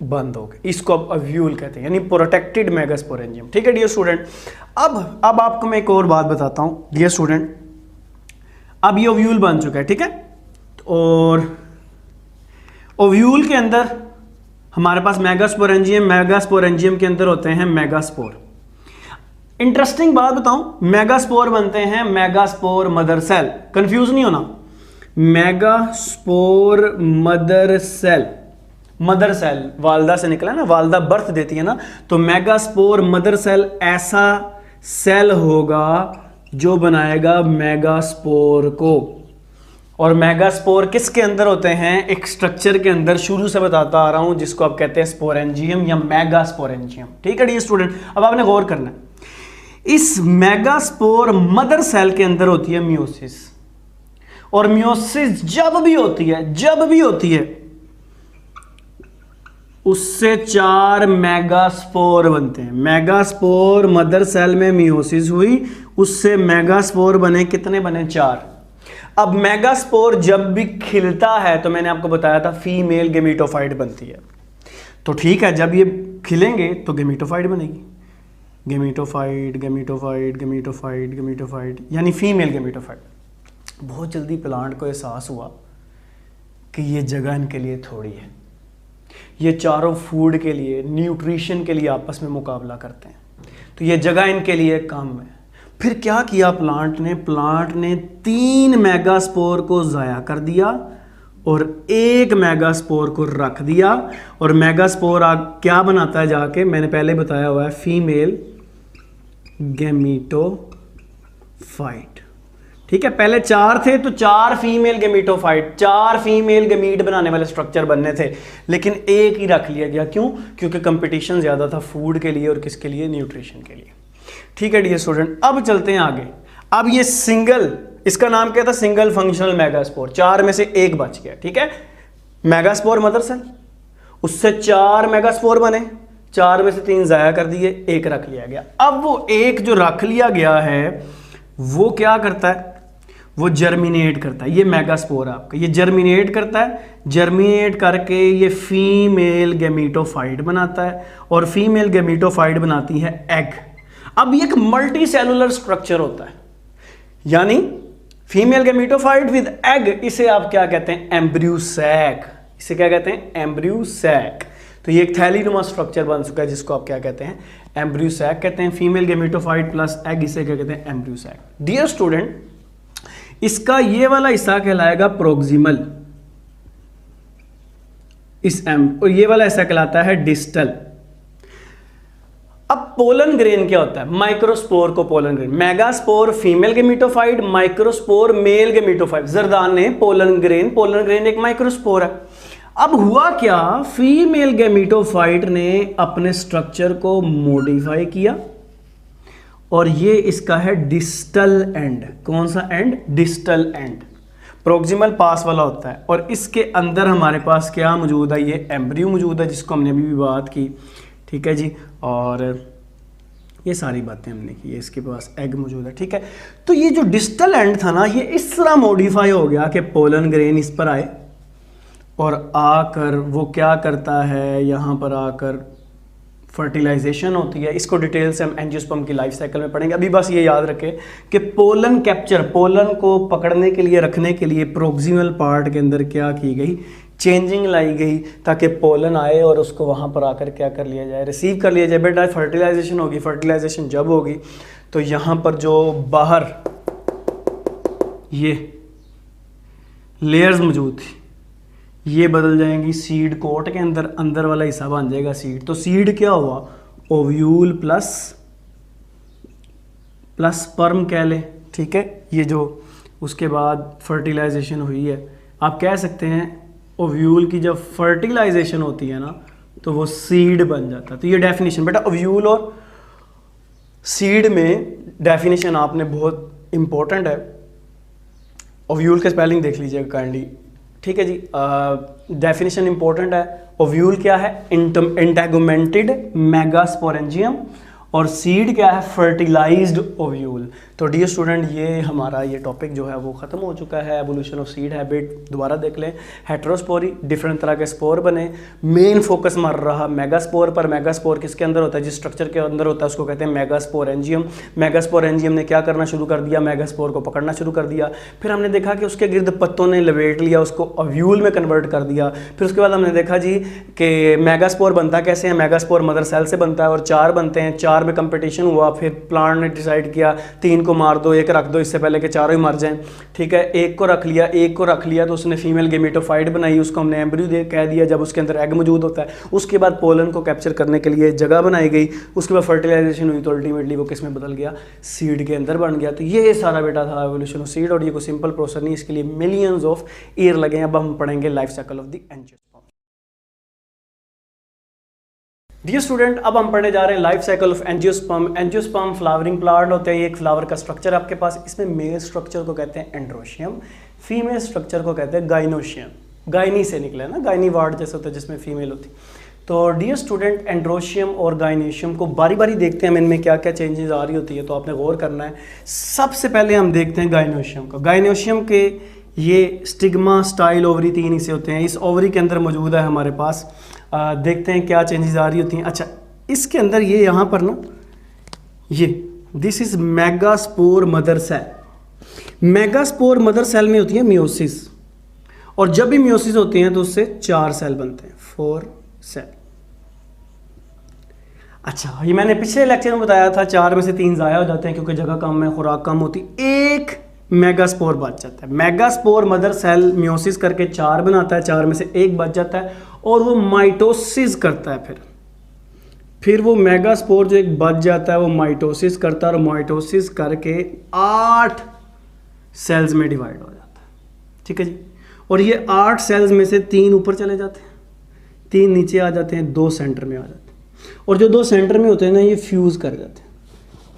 Speaker 1: बंद हो गए, इसको अब ओव्यूल कहते हैं, यानी प्रोटेक्टेड मेगास्पोरेंजियम। ठीक है डियर स्टूडेंट, अब आपको मैं एक और बात बताता हूं डियर स्टूडेंट। अब ये ओव्यूल बन चुका है, ठीक है, और ओव्यूल के अंदर हमारे पास मेगास्पोरेंजियम के अंदर होते हैं मेगास्पोर। इंटरेस्टिंग बात बताऊं, मेगास्पोर बनते हैं मेगास्पोर मदर सेल, कंफ्यूज नहीं होना, megaspore mother cell, mother cell वालदा से निकला ना, वालदा बर्थ देती है ना, तो मेगास्पोर मदर सेल ऐसा सेल होगा जो बनाएगा मेगास्पोर को। और मेगास्पोर किसके अंदर होते हैं, एक स्ट्रक्चर के अंदर, शुरू से बताता आ रहा हूं, जिसको आप कहते हैं स्पोरेंजियम या मेगास्पोरेंजियम। ठीक है डियर स्टूडेंट, अब आपने गौर करना है, इस मेगास्पोर मदर सेल के अंदर होती है मियोसिस, और मियोसिस जब भी होती है उससे 4 मेगास्पोर बनते हैं। मेगास्पोर मदर सेल में मियोसिस हुई, उससे मेगास्पोर बने, कितने बने, 4। अब मेगास्पोर जब भी खिलता है तो मैंने आपको बताया था फीमेल गेमिटोफाइट बनती है, तो ठीक है, जब ये खिलेंगे तो गेमिटोफाइट बनेगी, गेमिटोफाइट यानी फीमेल गेमिटोफाइट। बहुत जल्दी प्लांट को एहसास हुआ कि ये जगह इनके लिए थोड़ी है, ये चारों फूड के लिए, न्यूट्रिशन के लिए आपस में मुकाबला करते हैं, तो ये जगह इनके लिए कम है। फिर क्या किया प्लांट ने 3 मेगास्पोर को ज़ाया कर दिया और 1 मेगास्पोर को रख दिया, और मेगास्पोर क्या बनाता है जाके, मैंने पहले बताया हुआ है, फीमेल गेमिटोफाइट। ठीक है, पहले 4 थे तो 4 फीमेल गेमिटोफाइट, 4 फीमेल गेमीट बनाने वाले स्ट्रक्चर बनने थे, लेकिन 1 ही रख लिया गया। क्यों? क्योंकि कंपटीशन ज़्यादा था फूड के लिए और किसके लिए, न्यूट्रिशन के लिए। ठीक है डियर स्टूडेंट, अब चलते हैं आगे। अब ये सिंगल, इसका नाम क्या था, सिंगल फंक्शनल मेगास्पोर, 4 में से 1 बच गया। ठीक है, मेगास्पोर मदर सेल, उससे 4 मेगास्पोर बने, 4 में से 3 ज़ाया कर दिए, 1 रख लिया गया। अब वो 1 जो रख लिया गया है वो क्या करता है, वो जर्मिनेट करता है। ये मेगास्पोर है आपका, ये जर्मिनेट करता है, जर्मिनेट करके ये फीमेल गेमिटोफाइट बनाता है, और फीमेल गेमिटोफाइट बनाती है एग। अब ये एक मल्टी सेलुलर स्ट्रक्चर होता है, यानी फीमेल गेमिटोफाइट विद एग, इसे आप क्या कहते हैं, एम्ब्रियोसैक। इसे क्या कहते हैं, एम्ब्रियोसैक। तो ये एक थैलीनुमा स्ट्रक्चर बन चुका है, जिसको आप क्या कहते हैं, एम्ब्रियोसैक कहते हैं। फीमेल गेमिटोफाइट प्लस एग, इसे क्या कहते हैं, एम्ब्रियोसैक। डियर स्टूडेंट, इसका ये वाला हिस्सा कहलाएगा प्रोक्सिमल, और ये वाला हिस्सा कहलाता है डिस्टल। अब पोलन ग्रेन क्या होता है, माइक्रोस्पोर को pollen grain, megaspore female gametophyte, microspore male gametophyte. Jordan ने पोलन ग्रेन एक माइक्रोस्पोर है। अब हुआ क्या, फीमेल गेमिटोफाइट ने अपने स्ट्रक्चर को मॉडिफाई किया, और ये इसका है डिस्टल एंड। कौन सा एंड, डिस्टल एंड। प्रोक्सिमल पास वाला होता है, और इसके अंदर हमारे पास क्या मौजूद है, ये एम्ब्रियो मौजूद है, जिसको हमने अभी भी बात की। ठीक है जी, और ये सारी बातें हमने की है। इसके पास एग मौजूद है। ठीक है, तो ये जो डिस्टल एंड था ना, ये इस तरह मॉडिफाई हो गया कि पोलन ग्रेन इस पर आए, और आकर वो क्या करता है, यहाँ पर आकर फर्टिलाइजेशन होती है। इसको डिटेल से हम एंजियोस्पर्म की लाइफ साइकिल में पढ़ेंगे। अभी बस ये याद रखें कि पोलन कैप्चर, पोलन को पकड़ने के लिए, रखने के लिए प्रोक्सिमल पार्ट के अंदर क्या की गई, चेंजिंग लाई गई, ताकि पोलन आए और उसको वहाँ पर आकर क्या कर लिया जाए, रिसीव कर लिया जाए। बेटा फर्टिलाइजेशन होगी, फर्टिलाइजेशन जब होगी तो यहाँ पर जो बाहर ये लेयर्स मौजूद थी, ये बदल जाएंगी सीड कोट के अंदर, अंदर वाला हिस्सा बन जाएगा सीड। तो सीड क्या हुआ, ओव्यूल प्लस स्पर्म कह ले। ठीक है, ये जो उसके बाद फर्टिलाइजेशन हुई है, आप कह सकते हैं ओव्यूल की जब फर्टिलाइजेशन होती है ना, तो वो सीड बन जाता है। तो ये डेफिनेशन बेटा ओव्यूल और सीड में डेफिनेशन आपने बहुत इंपॉर्टेंट है। ओव्यूल का स्पेलिंग देख लीजिएगा काइंडली। ठीक है जी, डेफिनेशन इंपॉर्टेंट है। ओव्यूल क्या है, इंटेगुमेंटेड मेगास्पोरेंजियम, और सीड क्या है, फर्टिलाइज्ड ओव्यूल। तो डियर स्टूडेंट ये हमारा ये टॉपिक जो है वो ख़त्म हो चुका है। एवोल्यूशन ऑफ सीड हैबिट दोबारा देख लें। हेटेरोस्पोरी, डिफरेंट तरह के स्पोर बने, मेन फोकस मार रहा मेगास्पोर पर। मेगास्पोर किसके अंदर होता है, जिस स्ट्रक्चर के अंदर होता है उसको कहते हैं मेगास्पोरेंजियम। मेगास्पोरेंजियम ने क्या करना शुरू कर दिया, मेगास्पोर को पकड़ना शुरू कर दिया। फिर हमने देखा कि उसके गिर्द पत्तों ने लपेट लिया, उसको ओव्यूल में कन्वर्ट कर दिया। फिर उसके बाद हमने देखा जी कि मेगास्पोर बनता कैसे है, मेगास्पोर मदर सेल से बनता है और 4 बनते हैं। 4 में कंपटीशन हुआ, फिर प्लांट ने डिसाइड किया 3 को मार दो, 1 रख दो, इससे पहले कि चारों ही मर जाएं। ठीक है, 1 को रख लिया तो उसने फीमेल गेमेटोफाइट बनाई, उसको हमने एम्ब्रियो कह दिया जब उसके अंदर एग मौजूद होता है। उसके बाद पोलन को कैप्चर करने के लिए जगह बनाई गई, उसके बाद फर्टिलाइजेशन हुई तो अल्टीमेटली वो किस में बदल गया, सीड के अंदर बन गया। तो ये सारा बेटा था एवोल्यूशन ऑफ सीड, और ये कोई सिंपल प्रोसेस नहीं, इसके लिए मिलियंस ऑफ ईयर लगे। अब हम पढ़ेंगे life cycle of the angiosperm. Dear student, अब हम पढ़ने जा रहे हैं life cycle of angiosperm. Angiosperm flowering plant होते हैं, ये एक फ्लावर का स्ट्रक्चर आपके पास। इसमें मेल स्ट्रक्चर को कहते हैं एंड्रोशियम, फीमेल स्ट्रक्चर को कहते हैं गाइनोशियम। गाइनी से निकला है ना, गाइनी वार्ड जैसे होता है जिसमें फीमेल होती। तो डियर स्टूडेंट, एंड्रोशियम और गाइनोशियम को बारी बारी देखते हैं हम, इनमें क्या क्या चेंजेस आ रही होती है, तो आपने गौर करना है। सबसे पहले हम देखते हैं गाइनोशियम को। गाइनोशियम के ये स्टिग्मा स्टाइल ओवरी 3 हिस्से होते हैं, इस ओवरी के अंदर मौजूद है हमारे पास। देखते हैं क्या चेंजेस आ रही होती हैं। अच्छा, इसके अंदर ये यहाँ पर ना, ये this is megaspore mother cell. Megaspore mother cell में होती है मियोसिस, और जब भी मियोसिस होती हैं तो उससे 4 सेल बनते हैं, 4 सेल। अच्छा, ये मैंने पिछले लेक्चर में बताया था 4 में से 3 ज़ाया हो जाते हैं क्योंकि जगह कम है, खुराक कम होती। 1 मेगास्पोर बच जाता है। मेगास्पोर मदर सेल मियोसिस करके 4 बनाता है, 4 में से 1 बच जाता है और वो माइटोसिस करता है। फिर वो मेगास्पोर जो एक बच जाता है वो माइटोसिस करता है, और माइटोसिस करके 8 सेल्स में डिवाइड हो जाता है। ठीक है जी, और ये 8 सेल्स में से 3 ऊपर चले जाते हैं, 3 नीचे आ जाते हैं, 2 सेंटर में आ जाते हैं, और जो 2 सेंटर में होते हैं ना ये फ्यूज़ कर जाते हैं।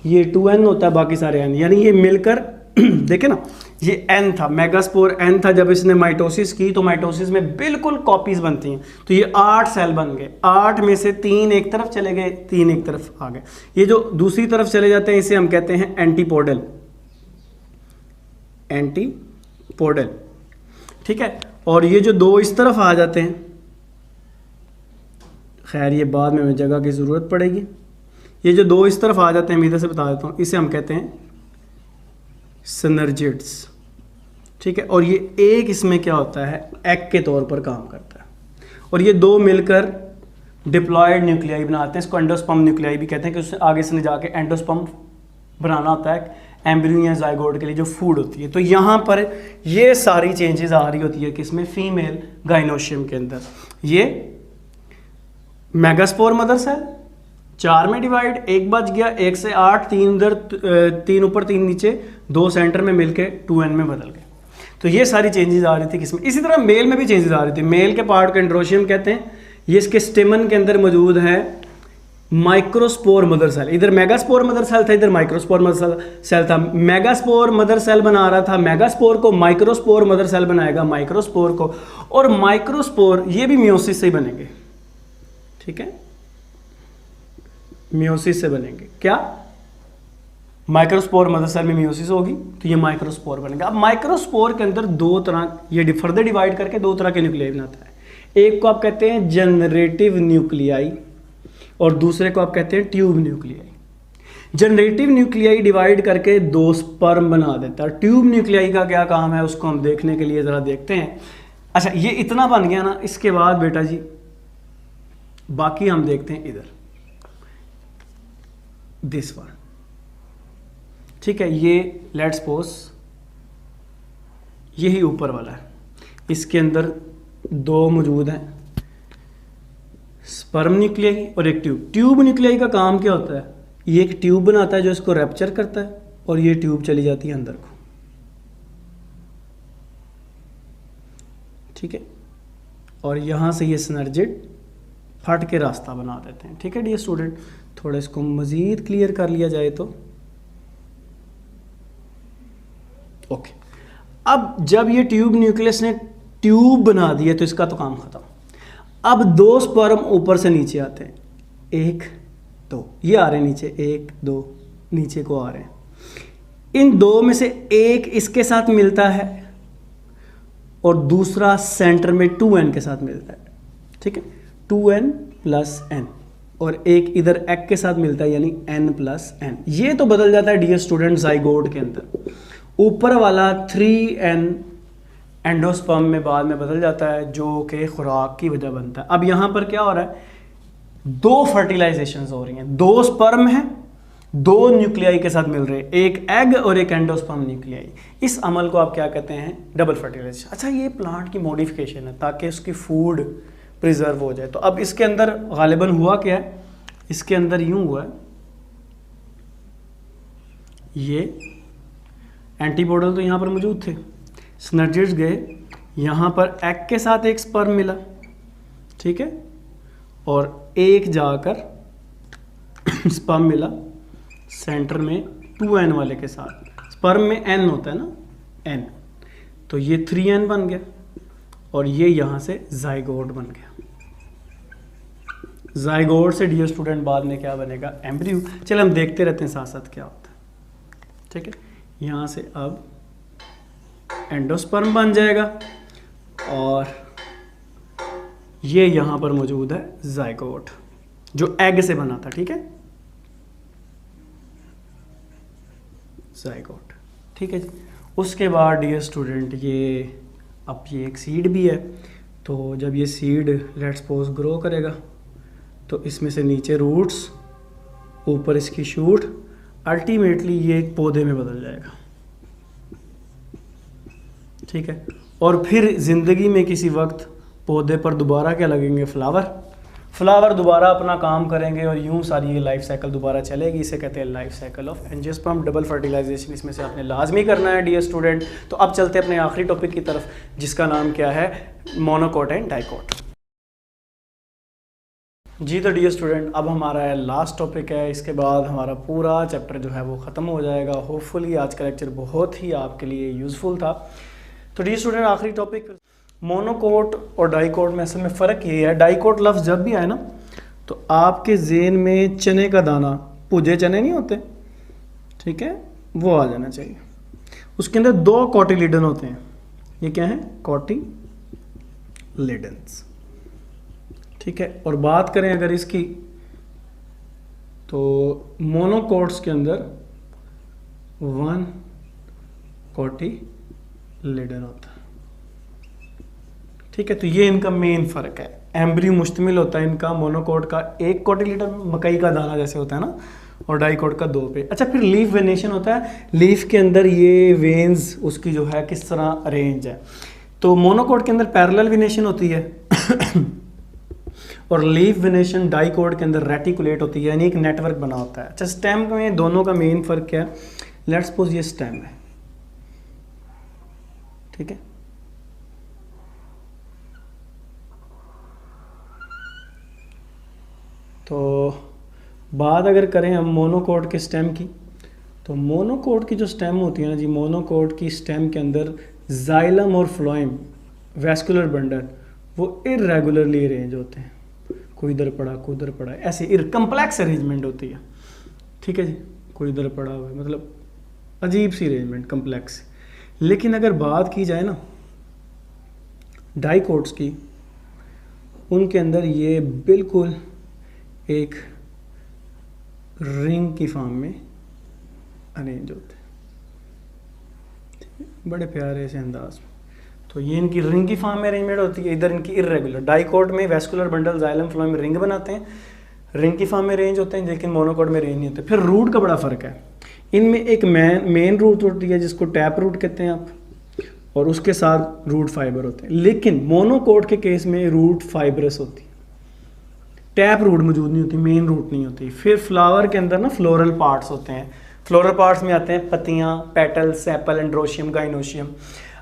Speaker 1: ये 2n होता है, बाकी सारे n, यानी ये मिलकर देखे ना, ये n था, मेगास्पोर n था। जब इसने माइटोसिस की तो माइटोसिस में बिल्कुल कॉपीज बनती हैं, तो ये 8 सेल बन गए। 8 में से 3 एक तरफ चले गए, 3 एक तरफ आ गए। ये जो दूसरी तरफ चले जाते हैं इसे हम कहते हैं एंटीपोडल, एंटीपोडल। ठीक है, और ये जो 2 इस तरफ आ जाते हैं, खैर ये बाद में हमें जगह की ज़रूरत पड़ेगी। ये जो 2 इस तरफ आ जाते हैं, मैं इधर से बता देता हूँ, इसे हम कहते हैं सिनर्जिड्स। ठीक है, और ये एक इसमें क्या होता है, एग के तौर पर काम करता है, और ये 2 मिलकर डिप्लॉयड न्यूक्लियाई बनाते हैं। इसको एंडोस्पर्म न्यूक्लियाई भी कहते हैं कि उससे आगे से जाके एंडोस्पर्म बनाना होता है एम्ब्रियो या जाइगोट के लिए जो फूड होती है। तो यहाँ पर ये सारी चेंजेस आ रही होती है किसमें, फीमेल गाइनोशियम के अंदर। ये मेगास्पोर मदर सेल 4 में डिवाइड, 1 बच गया, 1 से 8, 3 उधर, 3 ऊपर 3 नीचे, 2 सेंटर में मिलके 2n में बदल गए। तो ये सारी चेंजेस आ रही थी किसमें। इसी तरह मेल में भी चेंजेस आ रही थी। मेल के पार्ट को एंड्रोशियम कहते हैं। ये इसके स्टेमन के अंदर मौजूद है माइक्रोस्पोर मदर सेल। इधर मेगास्पोर मदर सेल था, इधर माइक्रोस्पोर मदर सेल था। मेगास्पोर मदर सेल बना रहा था मेगास्पोर को, माइक्रोस्पोर मदर सेल बनाएगा माइक्रोस्पोर को, और माइक्रोस्पोर ये भी मियोसिस से ही बनेंगे। ठीक है, मियोसिस से बनेंगे। क्या, माइक्रोस्पोर मदर सेल में मियोसिस होगी तो ये माइक्रोस्पोर बनेगा। अब माइक्रोस्पोर के अंदर 2 तरह, ये फर्दर डिवाइड करके 2 तरह के न्यूक्लियाई बनाता है। एक को आप कहते हैं जनरेटिव न्यूक्लियाई और दूसरे को आप कहते हैं tube nuclei. Generative nuclei divide करके 2 स्पर्म बना देता है। ट्यूब न्यूक्लियाई का क्या काम है उसको हम देखने के लिए ज़रा देखते हैं। अच्छा, ये इतना बन गया ना, इसके बाद बेटा जी बाकी हम देखते हैं इधर, दिस वन। ठीक है, ये लेट्स सपोज यही ऊपर वाला है, इसके अंदर 2 मौजूद हैं, स्पर्म न्यूक्लियाई और एक ट्यूब। ट्यूब न्यूक्लियाई का काम क्या होता है, ये एक ट्यूब बनाता है जो इसको रैप्चर करता है, और ये ट्यूब चली जाती है अंदर को। ठीक है, और यहां से ये सिनर्जिड फट के रास्ता बना देते हैं। ठीक है डियर स्टूडेंट, थोड़ा इसको मज़ीद क्लियर कर लिया जाए तो ओके। अब जब ये ट्यूब न्यूक्लियस ने ट्यूब बना दिया तो इसका तो काम खत्म। अब 2 स्पर्म ऊपर से नीचे आते हैं, 1 2, ये आ रहे हैं नीचे 1 2 नीचे को आ रहे हैं। इन दो में से एक इसके साथ मिलता है और दूसरा सेंटर में 2n के साथ मिलता है, ठीक है, 2n प्लस n, और एक इधर एक के साथ मिलता है यानी n प्लस n। ये तो बदल जाता है डियर स्टूडेंट जाइगोट के अंदर। ऊपर वाला 3n एंडोस्पर्म में बाद में बदल जाता है जो कि खुराक की वजह बनता है। अब यहाँ पर क्या हो रहा है, 2 फर्टिलाइजेशंस हो रही हैं, 2 स्पर्म हैं, 2 न्यूक्लियाई के साथ मिल रहे हैं, एक एग और एक एंडोस्पर्म न्यूक्लियाई। इस अमल को आप क्या कहते हैं, डबल फर्टिलाइजेशन। अच्छा, ये प्लांट की मॉडिफिकेशन है ताकि उसकी फूड प्रिजर्व हो जाए। तो अब इसके अंदर गालिबन हुआ क्या है, इसके अंदर यूं हुआ है, ये एंटीबॉडल तो यहाँ पर मौजूद थे, सिनर्जिड्स गए, यहाँ पर एग के साथ एक स्पर्म मिला, ठीक है, और एक जाकर स्पर्म मिला सेंटर में 2n वाले के साथ। स्पर्म में n होता है ना, n, तो ये 3n बन गया और ये यहाँ से जाइगोट बन गया। जाइगोट से डियर स्टूडेंट बाद में क्या बनेगा, एम्ब्रियो। चलो हम देखते रहते हैं साथ साथ क्या होता है, ठीक है। यहाँ से अब एंडोस्पर्म बन जाएगा और ये यहाँ पर मौजूद है जाइगोट जो एग से बना था, ठीक है, जाइगोट, ठीक है जी। उसके बाद डियर स्टूडेंट ये अब ये एक सीड भी है, तो जब ये सीड लेट्स सपोज ग्रो करेगा तो इसमें से नीचे रूट्स, ऊपर इसकी शूट, अल्टीमेटली ये एक पौधे में बदल जाएगा, ठीक है। और फिर ज़िंदगी में किसी वक्त पौधे पर दोबारा क्या लगेंगे, फ्लावर दोबारा अपना काम करेंगे और यूं सारी ये लाइफ साइकिल दोबारा चलेगी। इसे कहते हैं life cycle of angiosperm. Double fertilization इसमें से आपने लाजमी करना है डियर स्टूडेंट। तो अब चलते हैं अपने आखिरी टॉपिक की तरफ जिसका नाम क्या है, मोनोकोट एंड डाइकोट। जी तो डियर स्टूडेंट अब हमारा लास्ट टॉपिक है, इसके बाद हमारा पूरा चैप्टर जो है वो ख़त्म हो जाएगा। होपफुली आज का लेक्चर बहुत ही आपके लिए यूज़फुल था। तो डियर स्टूडेंट आखिरी टॉपिक मोनोकोट और डाइकोट में असल में फ़र्क ये है, डाइकोट लफ्ज़ जब भी आए ना तो आपके ज़हन में चने का दाना, भुजे चने नहीं होते, ठीक है, वो आ जाना चाहिए। उसके अंदर 2 कोटिलिडन होते हैं, ये क्या है, कोटिलिडन्स, ठीक है। और बात करें अगर इसकी तो मोनोकोट्स के अंदर 1 कोटिलिडन होता है, ठीक है। तो ये इनका मेन फ़र्क है। एम्ब्रियो मुश्तमिल होता है इनका मोनोकोट का 1 कोटिलिडन, मकई का दाना जैसे होता है ना, और डाइकोट का 2 पे। अच्छा, फिर लीफ वेनेशन होता है, लीफ के अंदर ये वेन्स उसकी जो है किस तरह अरेंज है। तो मोनोकोट के अंदर पैरेलल वेनेशन होती है और लीफ वेनेशन डाइकोट के अंदर रेटिकुलेट होती है, यानी एक नेटवर्क बना होता है। अच्छा, स्टेम में दोनों का मेन फ़र्क क्या है, लेट्स सपोज ये स्टेम है, ठीक है, तो बात अगर करें हम मोनोकोट के स्टेम की, तो मोनोकोट की जो स्टेम होती है ना जी, मोनोकोट की स्टेम के अंदर जाइलम और फ्लोएम वैस्कुलर बंडल वो इरेगुलरली अरेंज होते हैं, कोई इधर पड़ा कोई उधर पड़ा, ऐसे कम्प्लेक्स अरेंजमेंट होती है, ठीक है जी, कोई इधर पड़ा हुआ है, मतलब अजीब सी अरेंजमेंट, कम्प्लेक्स। लेकिन अगर बात की जाए ना डाइकोट्स की, उनके अंदर ये बिल्कुल एक रिंग की फॉर्म में अरेंज होते हैं, बड़े प्यारे से अंदाज में। तो ये इनकी रिंग की फॉर्म में अरेंजमेंट होती है, इधर इनकी इरेगुलर। डाइकोट में वैस्कुलर बंडल जाइलम फ्लोएम में रिंग बनाते हैं, रिंग की फॉर्म में अरेंज होते हैं, लेकिन मोनोकोट में अरेंज नहीं होते। फिर रूट का बड़ा फ़र्क है, इनमें एक मेन रूट होती है जिसको टैप रूट कहते हैं आप, और उसके साथ रूट फाइबर होते हैं। लेकिन मोनोकोट के केस में रूट फाइबरस होती है, टैप रूट मौजूद नहीं होती, मेन रूट नहीं होती। फिर फ्लावर के अंदर ना फ्लोरल पार्ट्स होते हैं, फ्लोरल पार्ट्स में आते हैं पत्तियाँ, पेटल्स, सेपल, एंड्रोशियम, गाइनोशियम।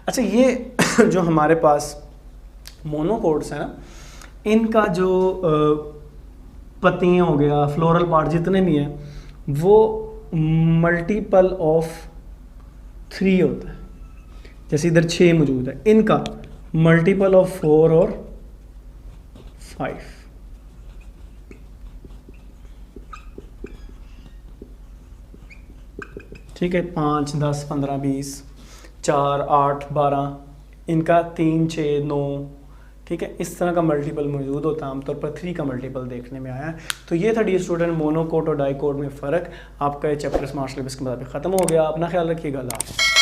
Speaker 1: अच्छा, ये जो हमारे पास मोनोकोट्स हैं ना, इनका जो पत्तियाँ हो गया, फ्लोरल पार्ट जितने भी हैं, वो मल्टीपल ऑफ 3 होता है। जैसे इधर 6 मौजूद है, इनका मल्टीपल ऑफ 4 और 5, ठीक है, 5, 10, 15, 20, 4, 8, 12, इनका 3, 6, 9, ठीक है, इस तरह का मल्टीपल मौजूद होता है। आमतौर पर 3 का मल्टीपल देखने में आया है। तो ये था डियर स्टूडेंट मोनोकोट और डाइकोट में फ़र्क। आपका ये चैप्टर स्मार्ट सिलेबस के मुताबिक ख़त्म हो गया। अपना ख्याल रखिएगा। अल्लाह हाफ़िज़।